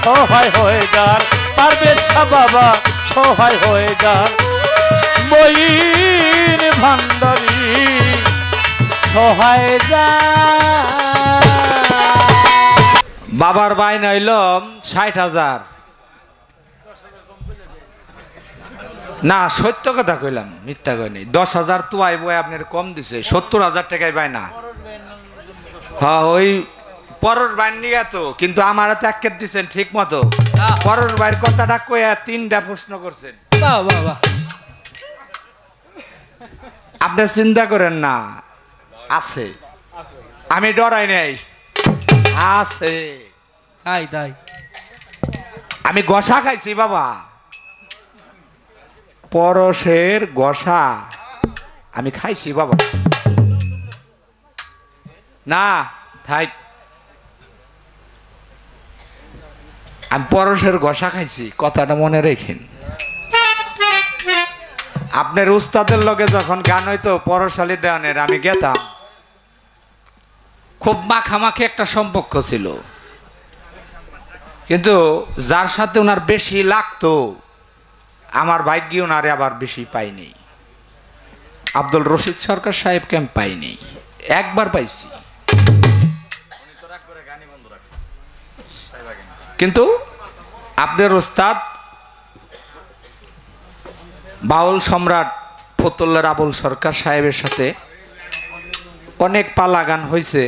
সহায় হয়ে যার পারবেশা বাবা সহায় হয়ে যার ময়ূর ভান্ডারী সহায় যা বাবার বাইন হইল ৬০,০০০ না সত্য কথা কইলাম মিথ্যা কইনি ১০,০০০ তো আইব আপনার কম দিছে ৭০,০০০ টাকায় পায় না হ্যাঁ ওই পরের বাইন নিয়ে তো কিন্তু আমার হাতে এক দিচ্ছেন ঠিক মতো পরের বাইর কথাটা কইয়া ৩টা প্রশ্ন করছেন আপনি চিন্তা করেন না আছে আমি ডরাই নাই আছে তাই আমি গসা খাইছি বাবা পরশের গসা আমি খাইছি বাবা না থাই আমি পরশের ঘষা খাইছি, কথাটা মনে রেখেন। আপনার উস্তাদের লগে যখন গান হইতো পরশালী দেওয়ানের, আমি গেতাম, খুব মাখামাখি একটা সম্পর্ক ছিল। কিন্তু যার সাথে ওনার বেশি লাগতো, আমার ভাগ্যে ওনারে আবার বেশি পাইনি। আব্দুল রশিদ সরকার সাহেবকে আমি পাইনি, একবার পাইছি। কিন্তু আপনার ওস্তাদ বাউল সম্রাট ফতুল্লার আবুল সরকার সাহেবের সাথে অনেক পালা গান হয়েছে।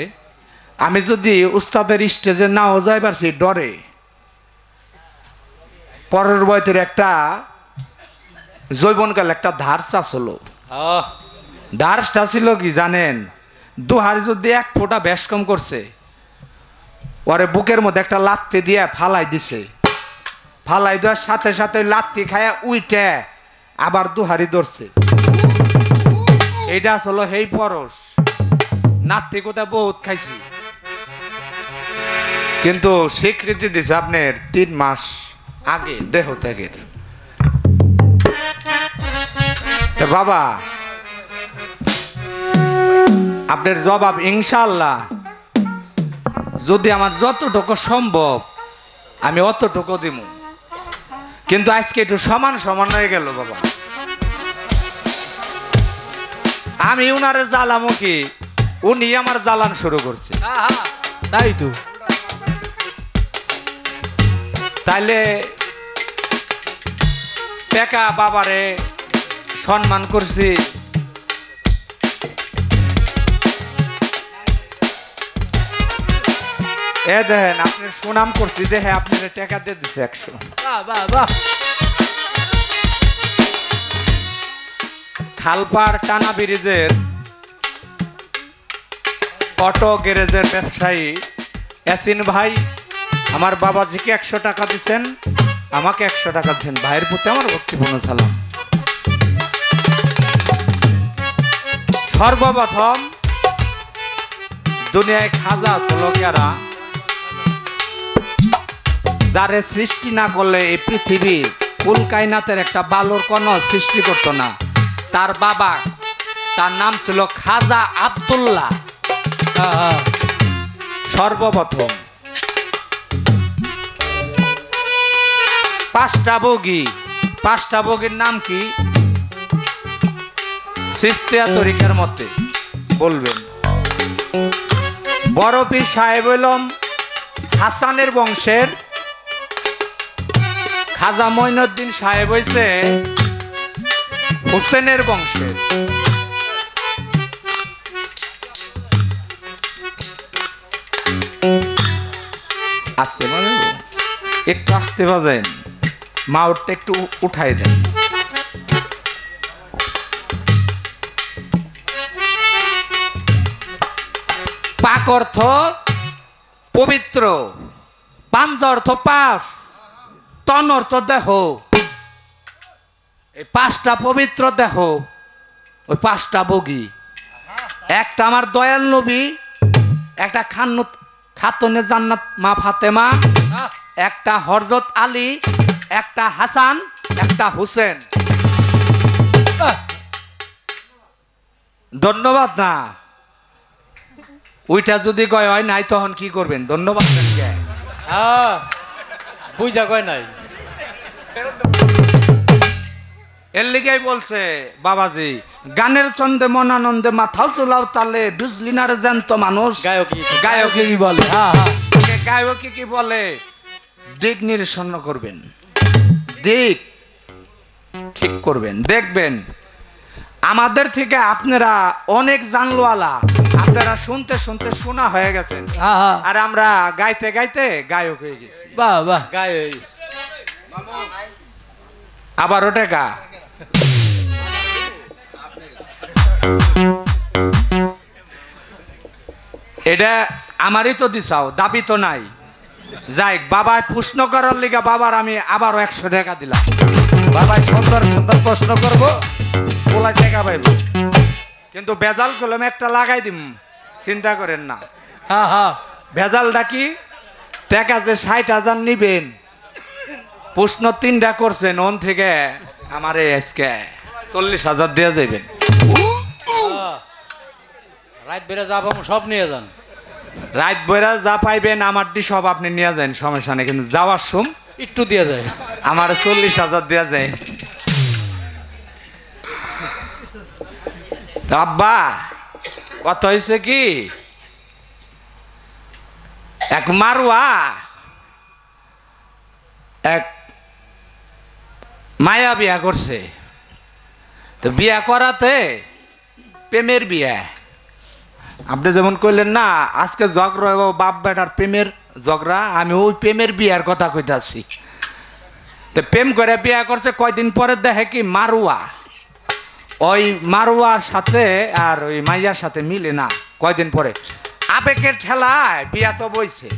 আমি যদি উস্তাদের স্টেজে নাও যাই পারছি ডরে। পরের বয়সের একটা জৈবনকাল একটা ধারস আসলো। ধারসটা ছিল কি জানেন? দুহারি যদি এক ফোঁটা বেশ কম করছে, ওরে বুকের মধ্যে একটা লাত্তি দিয়ে ফালাই দিছে। ফালাই দেওয়ার সাথে সাথে লাত্তি খায়া উইটে আবার দুহারি ধরছে। এইটা আসলো হেই পরশ। নাত্তি কোথায় বহুত খাইছি, কিন্তু স্বীকৃতি দিছে আপনার 3 মাস আগে দেহ ত্যাগের। বাবা আপনার জবাব ইনশাআল্লাহ, যদি আমার যতটুকু সম্ভব আমি অতটুকু দিব। কিন্তু আজকে একটু সমান সমান হয়ে গেল বাবা। আমি উনারে জ্বালামো কি, উনি আমার জ্বালান শুরু করছে। তাই তো, তাইলে টেকা বাবারে সম্মান করছি, এ দেখেন আপনার সুনাম করছি, দেখে আপনার টেকা দিয়ে দিছে 100। খালপাড় টানা ব্রিজের অটো গ্যারেজের ব্যবসায়ী ইয়াসিন ভাই আমার বাবাজিকে 100 টাকা দিচ্ছেন, আমাকে 100 টাকা দিচ্ছেন। ভাইয়ের প্রতি আমার ভক্তিপূর্ণ সালাম। সর্বপ্রথম দুনিয়ায় খাজা আছে লোকেরা, যারে সৃষ্টি না করলে এই পৃথিবীর কুল কায়নাতের একটা বালুর কোনো সৃষ্টি করতো না। তার বাবা, তার নাম ছিল খাজা আব্দুল্লাহ। সর্বপ্রথম 5টা বগি, 5টা বগির নাম কি? সিস্তিয়া তরিকার মতে বলবেন। বড় পীর সাহেব হইলাম হাসানের বংশের, খাজা মঈনুদ্দিন সাহেব হইছে হোসেনের বংশের। আস্তে বাজেন, একটু আস্তে বাজেন, মাউটটা একটু উঠাই দেন। পাক অর্থ পবিত্র, পাঞ্জা অর্থ 5, তন অর্থ দেহ। এই 5টা পবিত্র দেহ, ওই 5টা বগি। একটা আমার দয়াল নবী, একটা খাতুনে জান্নাত মা ফাতেমা, একটা হযরত আলী, একটা হাসান, একটা হুসেন। ধন্যবাদ না, ওইটা যদি কয় হয় নাই তখন কি করবেন? ধন্যবাদ দেন কে? বুঝা কয় নাই। এর লিগেই বলছে বাবাজি, গানের ছন্দে মনানন্দে মাথাও চুলাও তালে, বুঝলি না রে জ্যান্ত মানুষ গায়কি কি বলে। গায়কি কি বলে? দিক নিরসন করবেন, দিক ঠিক করবেন, দেখবেন আমাদের থেকে আপনারা অনেক জানলোয়ালা, আপনারা শুনতে শুনতে শোনা হয়ে গেছেন, আর আমরা গাইতে গাইতে গায়ক হয়ে গেছি। বাহ বাহ, গায়ে আবার ওটা গা। এটা আমারই তো দিছাও, দাবি তো নাই। যাই বাবায় প্রশ্ন করার লিগা বাবার আমি আবারও 100 টাকা দিলাম। বাবাই সুন্দর সুন্দর প্রশ্ন করবো, ওলা টাকা পাইব। কিন্তু ভেজাল কলম একটা লাগাই দিম, চিন্তা করেন না। হ্যাঁ হ্যাঁ, ভেজালটা কি? টাকা যে 60,000 নিবেন, প্রশ্ন 3টা করছেন ওন থেকে আমারে আজকে 40,000 দিয়ে যাবেন। রাত বেড়ে যাবো সব নিয়ে যান। রাত বইরা যা পাইবেন আমার দি সব আপনি নিয়ে যান, সমস্যা নেই, কিন্তু যাওয়ার সম একটু দিয়ে যায়। আমার 40,000 দেওয়া যায়। তা আব্বা কত হয়েছে কি, এক মারুয়া এক মায়া বিয়া করছে। তো বিয়া করাতে প্রেমের বিয়া, আপনি যেমন কইলেন না আজকে ঝগড়া বাপ বেটার প্রেমের ঝগড়া, আমি ওই প্রেমের বিয়ার কথা কইতাছি। তো প্রেম করে বিয়া করছে, কয়দিন পরে দেখে কি মারুয়া ওই মারুয়ার সাথে আর ওই মাইয়ার সাথে মিলে না। কয়দিন পরে আবেগের ঠেলায় বিয়া তো বইছে।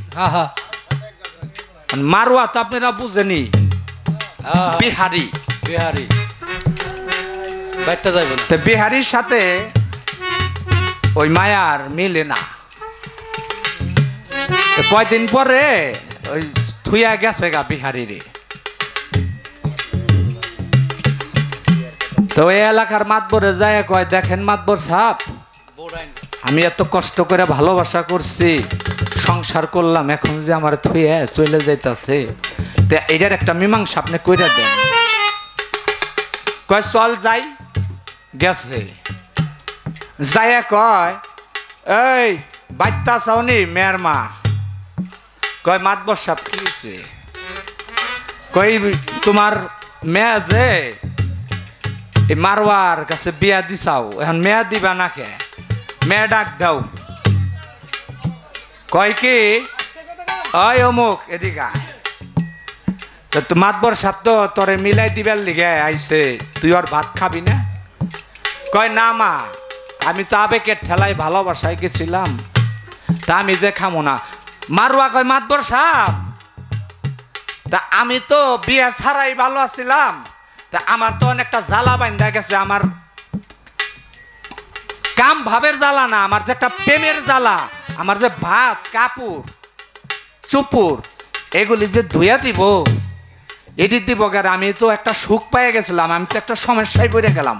মারুয়া তো আপনারা বুঝেনি, বিহারি। বিহারি বাইতে যাইব না। তো বিহারির সাথে ওই মায়ার মিলে না। তো কয়দিন পরে ওই থুইয়া গেছে গা বিহারি রে। তো ওই এলাকার মাতবরে যায় কয়, দেখেন মাতবর সাহেব, আমি এত কষ্ট করে ভালোবাসা করছি, সংসার করলাম, এখন যে আমার থুইয়া চলে যাইতাছে, তো এটার একটা মীমাংসা আপনি কইরা দেন। কয় চল যাই। গেছে যাইয়া কয়, এই বাচ্চা চাওনি মেয়ের মা? কয় মাতবর সাহেব কি হয়েছে? কই তোমার মেয়ে যে এই মারওয়ার কাছে বিয়া দিছাও, এখন মেয়া দিবা না কে? মেয়ে ডাক দাও। কয় কি, ওই অমুক এদিকে। তো মাতবর সাহেব তো তোরে মিলাই দিবার লিগে আইছে, তুই ওর ভাত খাবি না? কয় না মা, আমি তো আবেগের ঠেলায় ভালোবাসায় গেছিলাম, তা আমি যে খামো না। মারুয়া কয় মাতবর সাহেব, তা আমি তো বিয়া ছাড়াই ভালো আছিলাম, তা আমার তো অনেকটা জ্বালা বাইন্দা গেছে। আমার কাম ভাবের জ্বালা না, আমার যে একটা প্রেমের জ্বালা, আমার যে ভাত কাপড় চুপুর এগুলি যে ধুইয়া দিব, এটি দিব কেন? আমি তো একটা সুখ পাইয়া গেছিলাম, আমি তো একটা সমস্যায় পড়ে গেলাম।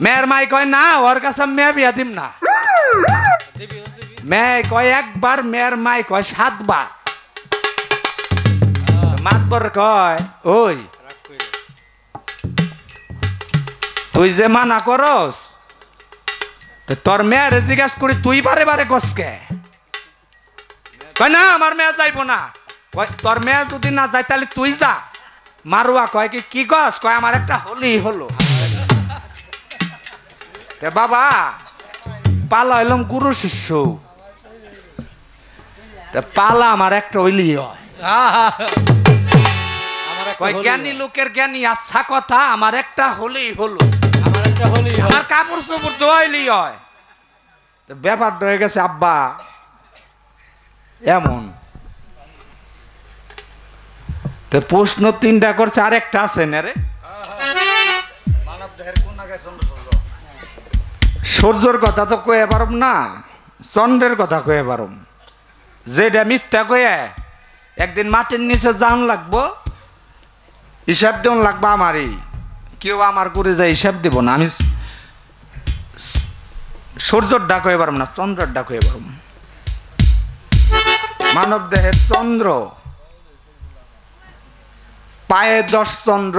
মেয়ের মাই কয় না, ওর কাছে মেয়ে বিয়া দিম না। মেয়ে কয় একবার, মেয়ের মাই কয় 7 বার। মাতবর কয়, ওই তুই যে মানা করস, তোর মেয়ের জিজ্ঞাসা করি তুই বারে বারে কসকে? কয় না আমার মেয়ে যাইব না। তোর মেয়ে যদি না যায় তাহলে তুই যা। মারুয়া কয় কি কস? কয় আমার একটা হলি হলো। বাবা পালা হইলাম গুরু শিষ্য, পালা আমার একটা হইলি হয়। কয় জ্ঞানী লোকের জ্ঞানী, আচ্ছা কথা, আমার একটা হলেই হলো, আমার কাপড় চোপড় ধোয়াইলি হয়। ব্যাপার হয়ে গেছে আব্বা এমন। তো প্রশ্ন 3টা করছে, আরেকটা আছে না রে, সূর্যর কথা তো কয়ে পারম না, চন্দ্রের কথা কয়ে পারম। যেটা মিথ্যা কয়ে একদিন মাটির নিচে যান লাগবো, হিসাব দেন লাগবো আমারই। কেউ আমার করে যায় হিসাব দিব না। আমি সূর্যর ডাক হয়ে পারম না, চন্দ্রের ডাক হয়ে পারম। মানব দেহের চন্দ্র, পায়ে 10 চন্দ্র,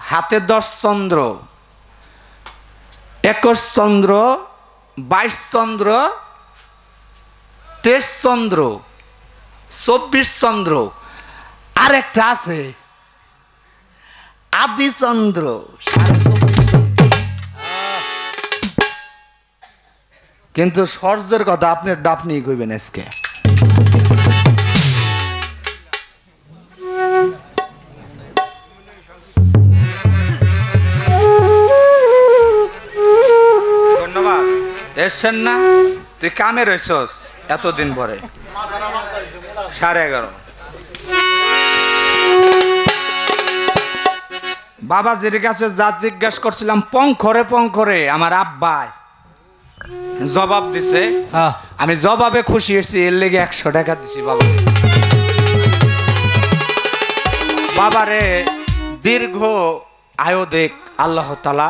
হাতে 10 চন্দ্র, 21 চন্দ্র, 22 চন্দ্র, 23 চন্দ্র, 24 চন্দ্র, আরেকটা আছে আদি চন্দ্র। কিন্তু সূর্যের কথা আপনি ডাপনি কইবেন আজকে। ধন্যবাদ। এসছেন না, তুই কামে রয়েছস এতদিন পরে। 11:30 বাবাজির কাছে যা জিজ্ঞাসা করছিলাম পঙ্খরে আমার আব্বাই জবাব দিছে। আমি জবাবে খুশি হয়েছি, এর লেগে 100 টাকা দিছি বাবা। বাবারে দীর্ঘ আয়ু দেখ আল্লাহ তাআলা।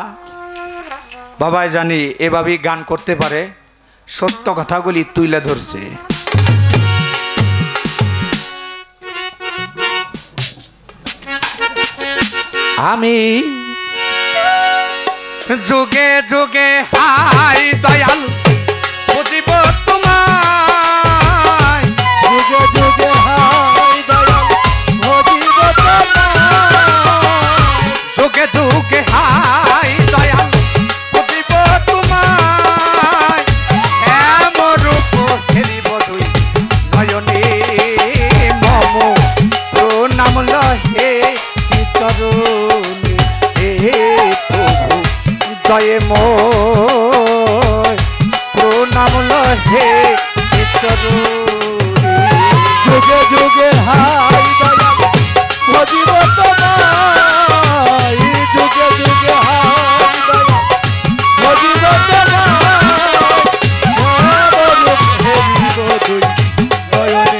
বাবাই জানি এভাবেই গান করতে পারে, সত্য কথাগুলি তুলে ধরছে। আমি যুগে যুগে হাই দয়াল বুঝিব তোমায়, যুগে যুগে হাই দয়াল ভজিব তোমায়, যুগে যুগে হাই দয়াল বুঝিব তোমায়। এমন রূপ হেরিব দুই নয়নে মম প্রণাম লহে চরণে। হে প্রভু দয়ে মোয় প্রণাম লহে চরণে। যুগে যুগে হাই দয়াল ভজিব তোমায়, যুগে যুগে হাই দয়াল ভজিব তোমায়। সর্বরূপ হেরিব দুই নয়নে।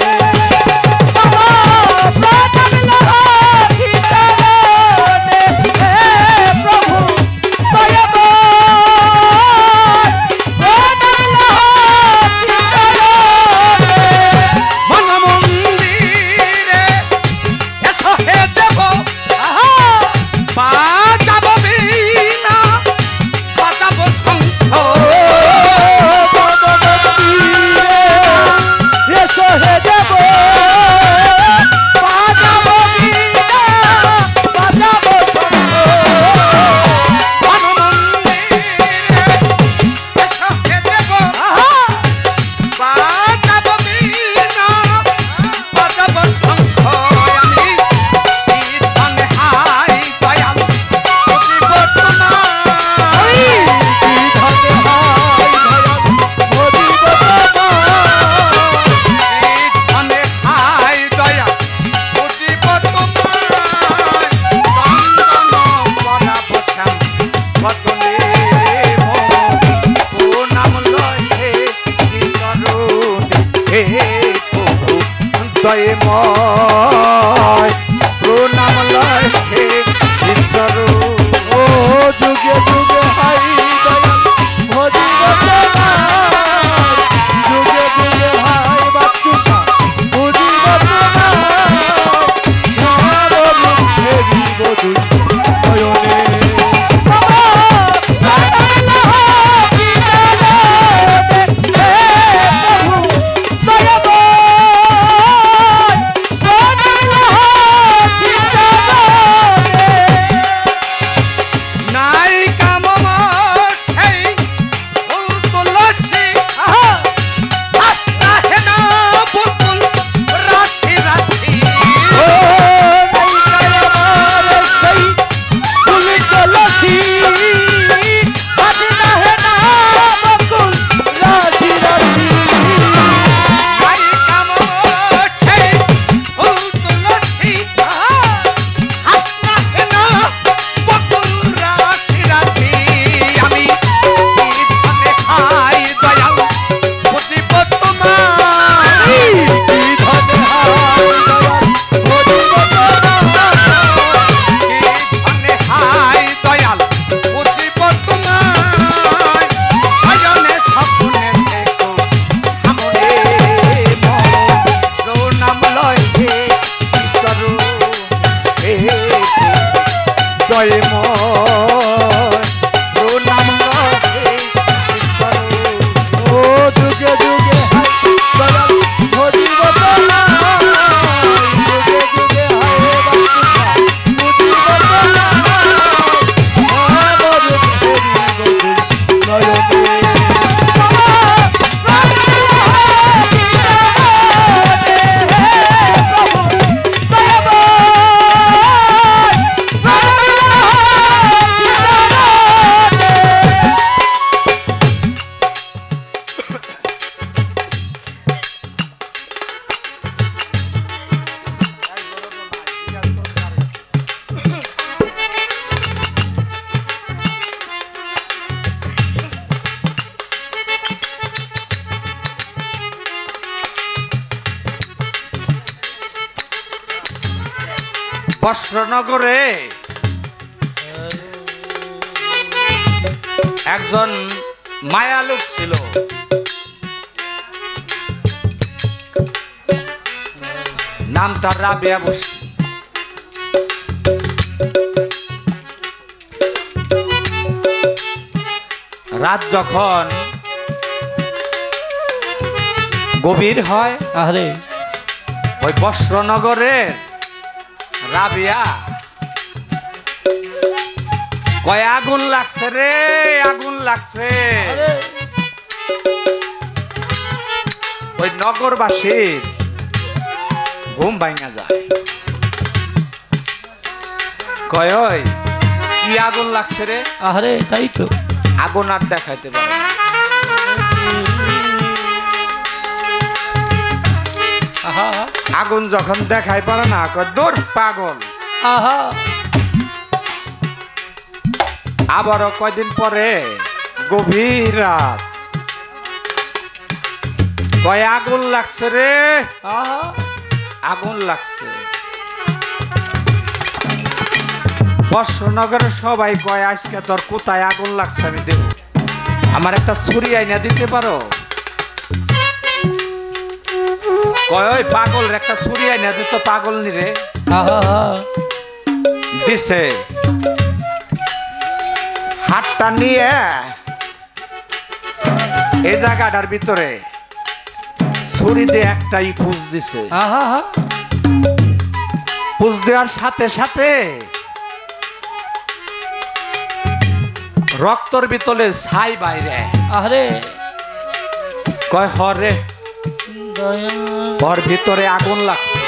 দয়ে ময় প্রণাম লহে চরণে। ও যুগে যুগে হাই দয়াল ভজিব তোমায়, যুগে যুগে হাই বাচ্চুষা ভজিব তোমায়। সর্বরূপ হেরিব দুই নয়নে। নাই কাম সেই ফুল তুলসী আস্তা হেনা বুলবুল রাশি রাশি। নাই কাম সেই ফুল তুলসী আস্তা হেনা বুলবুল রাশি রাশি। আমি ধনে খাই দয়াল বুঝিব তোমায়, ধনে খাই দয়াল বুঝিব তোমায়। ভজনে স্বপ্নে দেখো সামনে মন প্রণাম লহে চরণে। দয়ে ময় প্রণাম লহে চরণে। ও যুগে যুগে হাই দয়াল ভজিব তোমায়, যুগে যুগে হাই বাচ্চুষা ভজিব তোমায়। সর্বরূপ হেরিব দুই নয়নে। বস্ত্রনগরে একজন মায়া লোক ছিল, নাম তার রাবিয়া বসু। রাত যখন গভীর হয়, আরে ওই বস্ত্রনগরের রাবিয়া কয় আগুন লাগছে রে, আগুন লাগছে। ওই নগরবাসীর ঘুম ভাঙা যায়, কয় ওই কি আগুন লাগছে রে? আরে তাই তো, আগুন আর দেখাইতে পারে না। আহা আগুন যখন দেখাই পারে না, কয় দূর পাগল। আহা আবারও কয়দিন পরে গভীর রাত, কয় আগুন লাগছে রে, আহা আগুন লাগছে। বর্ষনগরের সবাই কয় আজকে তোর কোথায় আগুন লাগছে আমি দেব, আমার একটা ছুরি আইনা দিতে পারো? কয় ওই পাগল একটা ছুরি আইনা দিত, পাগল নি রে। আহা দিছে, হাতটা নিয়ে এই জায়গাটার ভিতরে ছুরি দিয়ে একটাই পুষ দিছে। আহা পুষ দেওয়ার সাথে সাথে রক্তর ভিতরে ছাই বাইরে। আরে কয় হরে দয়া ওর ভিতরে আগুন লাগছে,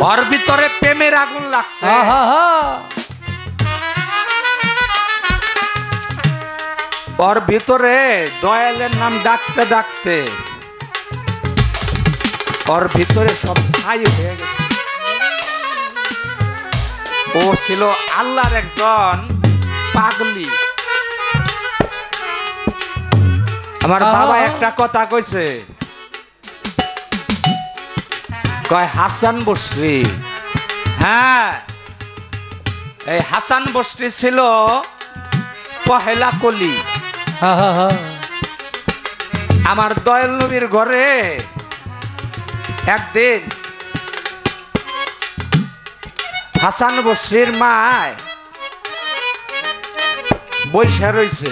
ওর ভিতরে প্রেমের আগুন লাগছে। আহা ওর ভিতরে দয়ালের নাম ডাকতে ডাকতে ওর ভিতরে সব ছাই হয়ে গেছে। ও ছিল আল্লাহর একজন পাগলি। আমার বাবা একটা কথা কইছে, কয় হাসান বসরি। হ্যাঁ, এই হাসান বসরি ছিল পহেলা কলি। আহা আমার দয়াল নবীর ঘরে একদিন হাসান বসরির মায় বৈশা রয়েছে,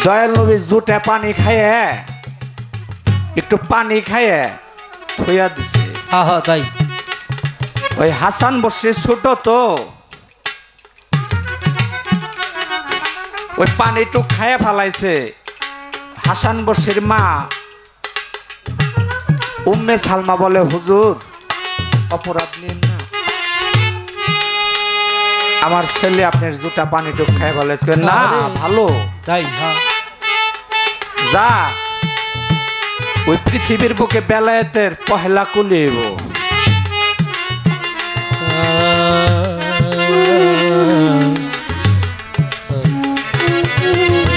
দয়াল নবী জুটে পানি খাইয়ে একটু পানি খাইয়ে হইয়া দিছে। আহা তাই ওই হাসান বসরি ছোট তো, ওই পানিটুক খাইয়ে ফালাইছে। হাসান বসরির মা উম্মে সালমা বলে, হুজুর অপরাধ নিন না, আমার ছেলে আপনার জুতা পানিটুক খাইয়ে ফেলাইছে। না ভালো তাই, হ্যাঁ যা ওই পৃথিবীর বুকে বেলায়েতের পহেলা কুলিব,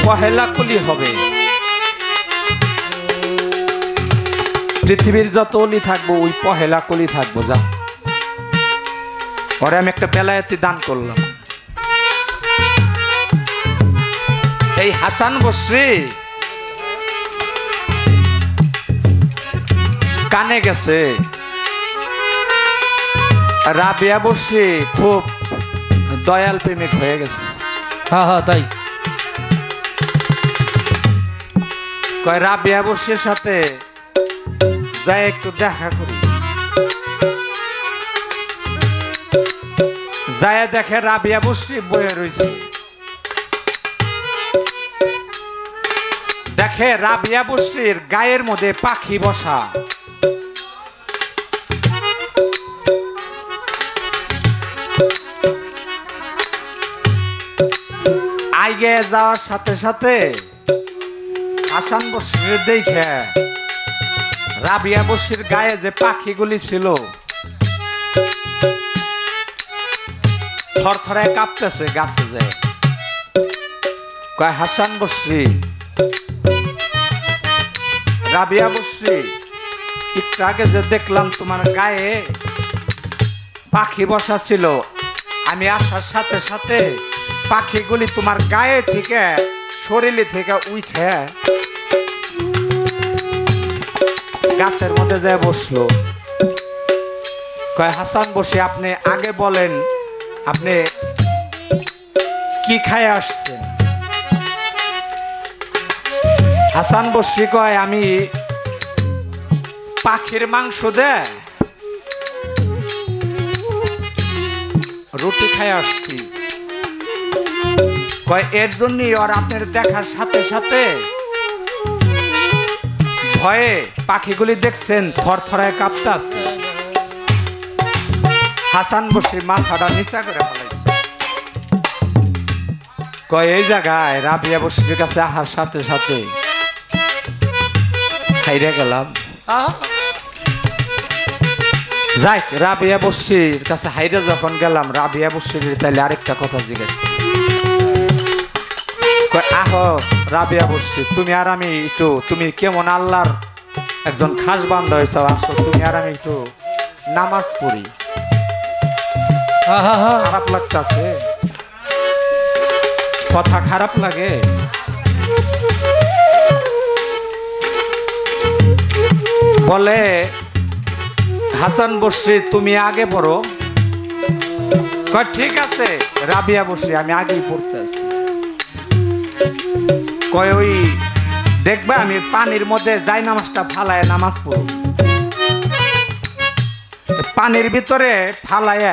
পহেলা কুলি হবে। পৃথিবীর যত অলি থাকবো ওই পহেলা কুলি থাকবো। যা পরে আমি একটা বেলায়েতি দান করলাম। এই হাসান বসরি কানে গেছে, রাবিয়া বসরি খুব দয়াল প্রেমিক হয়ে গেছে। আহা তাই কয় রাবিয়া বসরির সাথে যাই একটু দেখা করি। যায় দেখে রাবিয়া বসরি বয়ে রয়েছে, দেখে রাবিয়া বসরির গায়ের মধ্যে পাখি বসা। আগে যাওয়ার সাথে সাথে হাসান বসরি দেখে রাবিয়া বসরির গায়ে যে পাখিগুলি ছিল থরথরায় কাঁপতেছে গাছে যায়। কয় হাসান বসরি, রাবিয়া বসরি, একটু আগে যে দেখলাম তোমার গায়ে পাখি বসা ছিল, আমি আসার সাথে সাথে পাখিগুলি তোমার গায়ে থেকে শরীরে থেকে উঠে গাছের মধ্যে যায় বসলো। কয় হাসান বসে আপনি আগে বলেন আপনি কি খায় আসছেন? হাসান বসরি কয় আমি পাখির মাংস দে রুটি খায় আসছি। কয় এর জন্যই আর আপনার দেখার সাথে সাথে ভয়ে পাখিগুলি দেখছেন থরথরায় কাঁপতাছে। হাসান বসরি মাথাটা নিচা করে ফেলাইছে। কয় এই জায়গায় রাবিয়া বসরির কাছে আসার সাথে সাথে খাইরে গেলাম। যাই রাবিয়া বসরির কাছে হাইরে যখন গেলাম, রাবিয়া বসরির তাইলে আরেকটা কথা জিজ্ঞেস কয় আহো রাবিয়া বসরি, তুমি আর আমি একটু, তুমি কেমন আল্লাহর একজন খাস বান্দা হয়েছ, আসো তুমি আর আমি একটু নামাজ পড়ি। খারাপ লাগতেছে? কথা খারাপ লাগে? বলে হাসান বসরি তুমি আগে পড়ো। কয় ঠিক আছে রাবিয়া বসরি আমি আগেই পড়তেছি। কয় ওই দেখবে আমি পানির মধ্যে যাই নামাজটা ফালায় নামাজ পড়ব। পানির ভিতরে ফালায়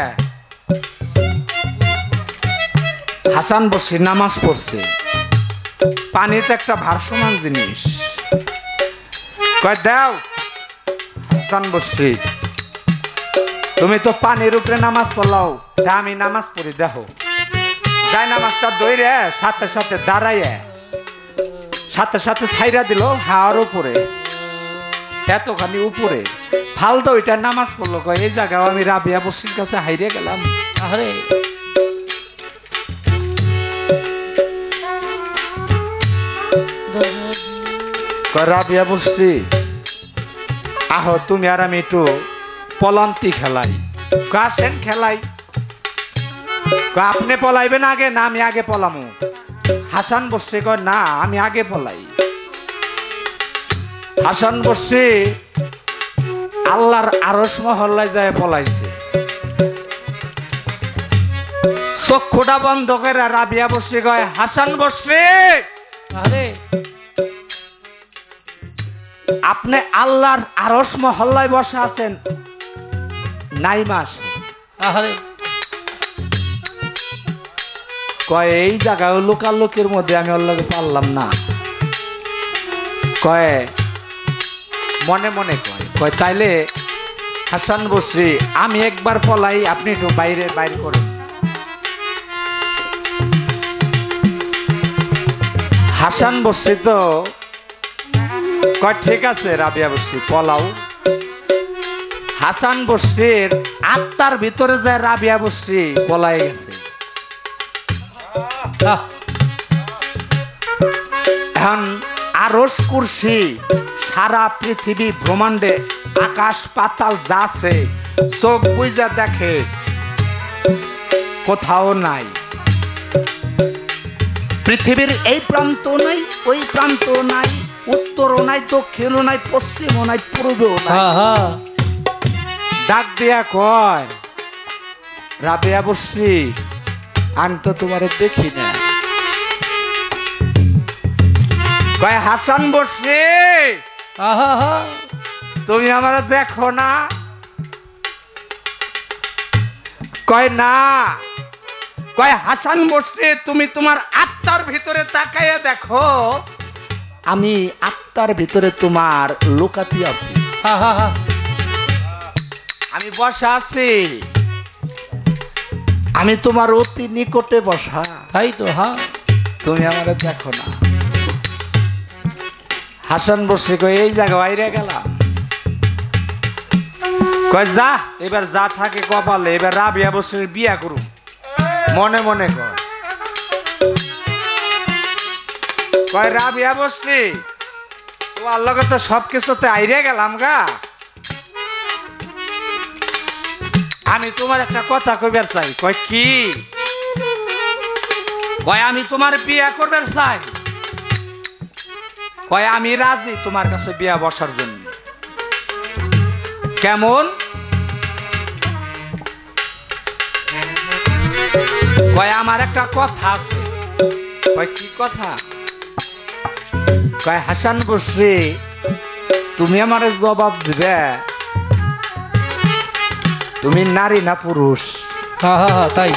হাসান বসরি নামাজ পড়ছে। পানি তো একটা ভারসমান জিনিস। কয় দাও হাসান বসরি, তুমি তো পানির উপরে নামাজ পড়লাও, তা আমি নামাজ পড়ি দেখো। যাই নামাজটা দইরে সাথে সাথে দাঁড়াইয়ে সাথে সাথে ছাইরা দিল হাওয়ার উপরে, এতখানি উপরে ফালতো ওইটা নামাজ পড়লো। কয় এই জায়গাও আমি রাবিয়া বসরির কাছে হাইরে গেলাম। আরে কয় রাবিয়া বসরি আহো তুমি আর আমি একটু পলান্তি খেলাই। আসেন খেলাই। আপনি পলাইবেন আগে না আমি আগে পলামু? হাসান বসরি কয় না আমি আগে পলাই। হাসান বসরি আল্লাহর আরশ মহল্লায় যায় পলাইছে। চক্ষুটা বন্ধ করে রাবিয়া বসরি কয় হাসান বসরি আরে আপনি আল্লাহর আরশ মহল্লায় বসে আছেন নাই মাস? আরে কয় এই জায়গায় লোকালোকের মধ্যে আমি আল্লাহকে পারলাম না। কয় মনে মনে কয় তাইলে হাসান বসরি আমি একবার পলাই, আপনি একটু বাইরে বাইরে করেন। হাসান বসরি তো কয় ঠিক আছে রাবিয়া বসরি পলাও। হাসান বসরির আত্মার ভিতরে যায় রাবিয়া বসরি পলাই গেছে। এখন আরশ কুরসি সারা পৃথিবী ব্রহ্মাণ্ডে আকাশ পাতাল যা আছে চোখ বুঝা দেখে কোথাও নাই। পৃথিবীর এই প্রান্ত নাই ওই প্রান্ত নাই, উত্তরও নাই দক্ষিণও নাই পশ্চিমও নাই পূর্বেও নাই। ডাক দিয়া কয় রাবিয়া বসরি আমি তো তোমারে দেখি না। কয় হাসান বসরি তুমি আমার দেখো না? কয় না। কয় হাসান বসরি তুমি তোমার আত্মার ভিতরে তাকাইয়া দেখো, আমি আত্মার ভিতরে তোমার লুকাতি আছি। আমি বসা আছি, আমি তোমার অতি নিকটে বসা। তাই তো হ্যাঁ, তুমি আমার দেখো না। হাসান বসরি কয় এই জায়গা বাইরে গেলাম। কয় যা এবার যা থাকে কপালে, এবার রাবিয়া বসরির বিয়া করুম। মনে মনে কয় রাবিয়া বসরি ও আল্লাহকে তো সব কিছুতে আইরে গেলাম গা। আমি তোমার একটা কথা কইবার চাই। কয় কি? কয় আমি তোমার বিয়ে করবার চাই। কয় আমি রাজি তোমার কাছে বিয়া বসার জন্য। কেমন? কয় আমার একটা কথা আছে। কয় কি কথা? কয় হাসান বসরি তুমি আমারে জবাব দিবে তুমি নারী না পুরুষ। তাই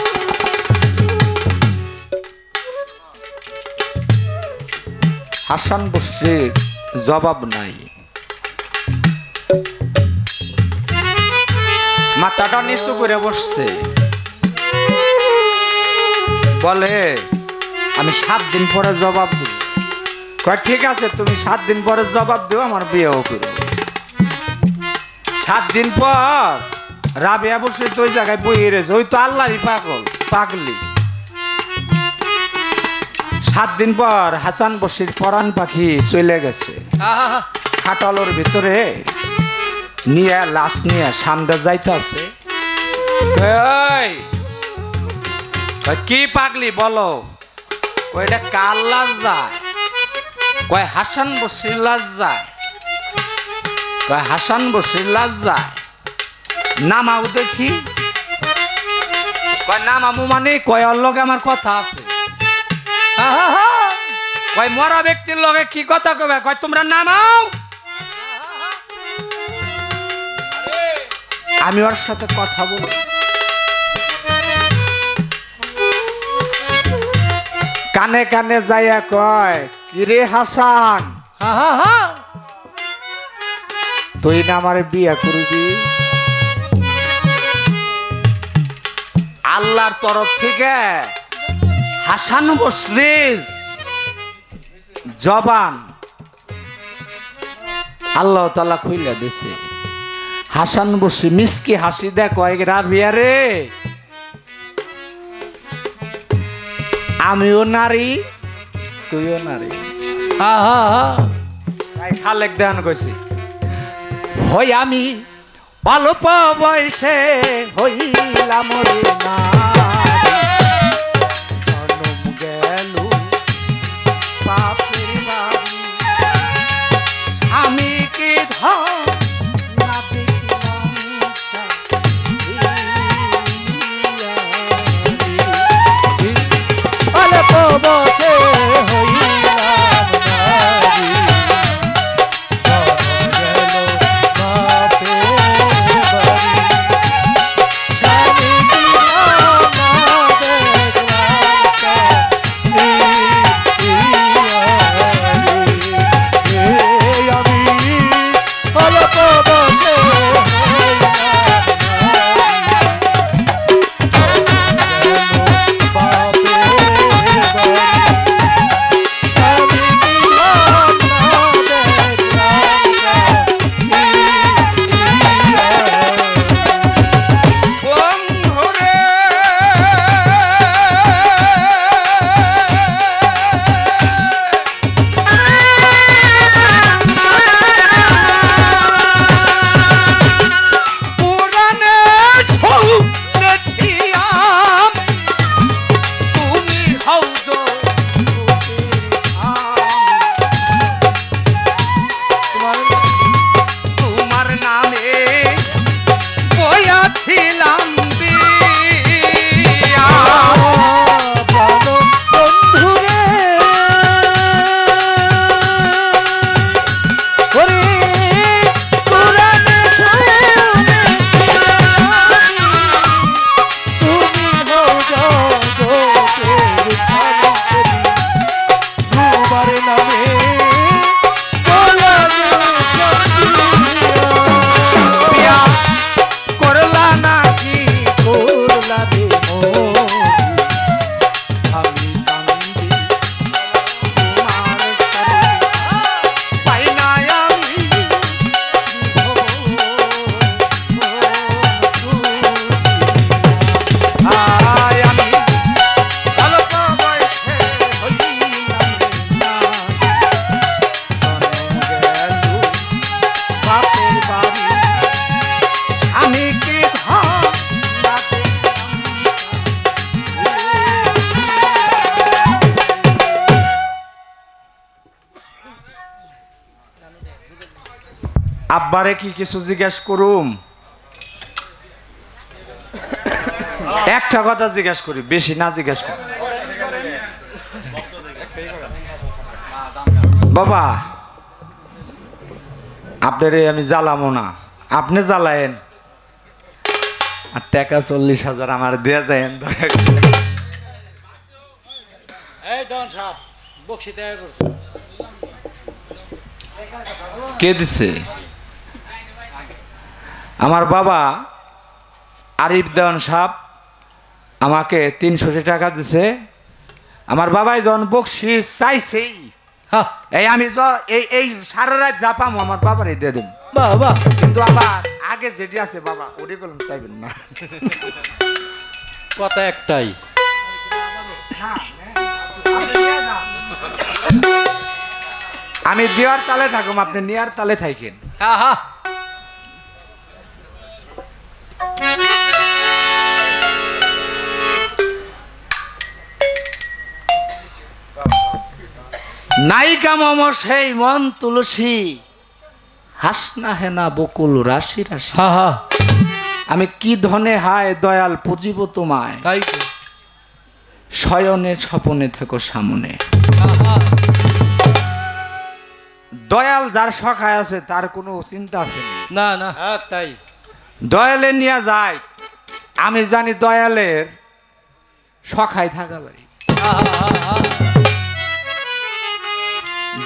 হাসান বসরির জবাব নাই। মাথাটা নিচু করে বসছে। বলে আমি 7 দিন পরে জবাব দিব। কয় ঠিক আছে তুমি 7 দিন পরে জবাব দিও, আমার বিয়েও করো। 7 দিন পর রাবিয়া বসে তো ওই জায়গায় বইয়ে রয়েছে। ওই তো আল্লাহরই পাগলি। 7 দিন পর হাসান বসির পরাণ পাখি চলে গেছে। খাটালোর ভিতরে নিয়ে লাশ নিয়ে সামনে যাইতেছে। কি পাগলি বলো? কয়টা কার লাশ যায়? কয় হাসান বসির লাশ যায়। কয় হাসান বসির লাশ যায়, নামাও দেখি। কয় নামামু মানে? কয় ওর লগে আমার কথা আছে। কয় মরা ব্যক্তির লগে কি কথা কবে? কয় তোমরা নামাও, আমি ওর সাথে কথা বলবো। কানে কানে যাইয়া কয় কিরে হাসান, তুই না আমারে বিয়ে করবি? আল্লাহর তরফ থেকে হাসান বসরির জবান আল্লাহ তাআলা খুইলা দিছে। হাসান বসরি মিসকি হাসি দেয়, কয় রাবিয়া রে আমিও নারী তুইও নারী। খালেক দেন কইছি হই আমি অল্প বয়সে হইলাম রে আমি কি আব্বারে কি কিছু জিজ্ঞেস করুম? একটা কথা জিজ্ঞেস করি, বেশি না জিজ্ঞেস করি। বাবা আপনারে আমি জ্বালামো না, আপনি জ্বালায়েন, আর টাকা 40,000 আমার দিয়ে যায়েন। কে দিছে? আমার বাবা আরিফ দেওয়ান সাহেব আমাকে 300 টাকা দিছে। আমার বাবাই যখন বকশিস চাইছেই এই আমি এই সারা রাত যা পামো আমার বাবারই দিয়ে দেব বাবা। কিন্তু আবার আগে যেটি আছে বাবা ওটি করলাম চাইবেন না। কথা একটাই, আমি দেওয়ার তালে থাকুম, আপনি নেওয়ার তালে থাকেন। নায়িকা মম সেই মন তুলসী, হাসনা হেনা বকুল রাশি রাশি। আমি কি ধনে হায় দয়াল পুজিব তোমায়, তাই তো। শয়নে স্বপনে থেকো সামনে। দয়াল যার সখায় আছে তার কোনো চিন্তা আছে না না, তাই দয়ালে নিয়ে যায়। আমি জানি দয়ালের সখায় থাকা বাড়ি।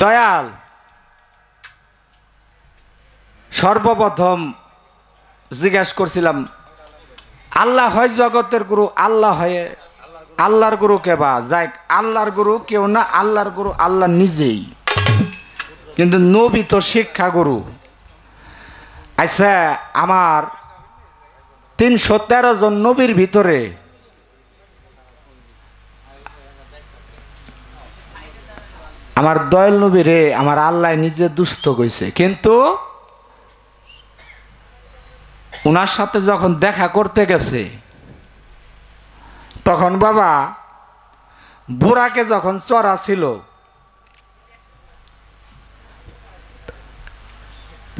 দয়াল সর্বপ্রথম জিজ্ঞেস করছিলাম, আল্লাহ হয় জগতের গুরু, আল্লাহ হয় আল্লাহর গুরু কেবা? যাই আল্লাহর গুরু কেউ না, আল্লাহর গুরু আল্লাহ নিজেই, কিন্তু নবী তো শিক্ষা গুরু। আচ্ছা আমার 313 জন নবীর ভিতরে আমার দয়াল নবী রে আমার আল্লাহ নিজে দুস্থ কইছে, কিন্তু ওনার সাথে যখন দেখা করতে গেছে তখন বাবা বুড়াকে যখন চড়া ছিল,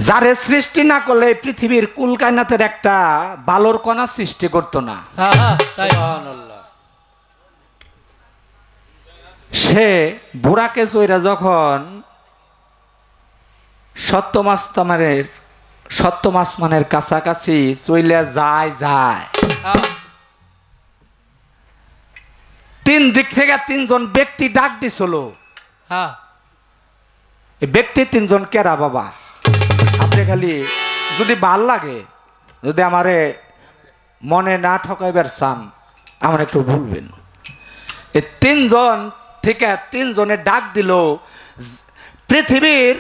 যারে সৃষ্টি না করলে পৃথিবীর কুলকায়নাতের একটা বালর কণা সৃষ্টি করতো না। সে বুড়াকে চইরা যখন সত্যমাসমানের কাছাকাছি চইলে যায় 3 দিক থেকে 3 জন ব্যক্তি ডাক দিছিল। এই ব্যক্তি 3 জন কেরা বাবা? আপনি খালি যদি ভাল লাগে, যদি আমারে মনে না ঠকাইবার চান আমার একটু বলবেন। এই 3 জন থেকে 3 জনে ডাক দিল পৃথিবীর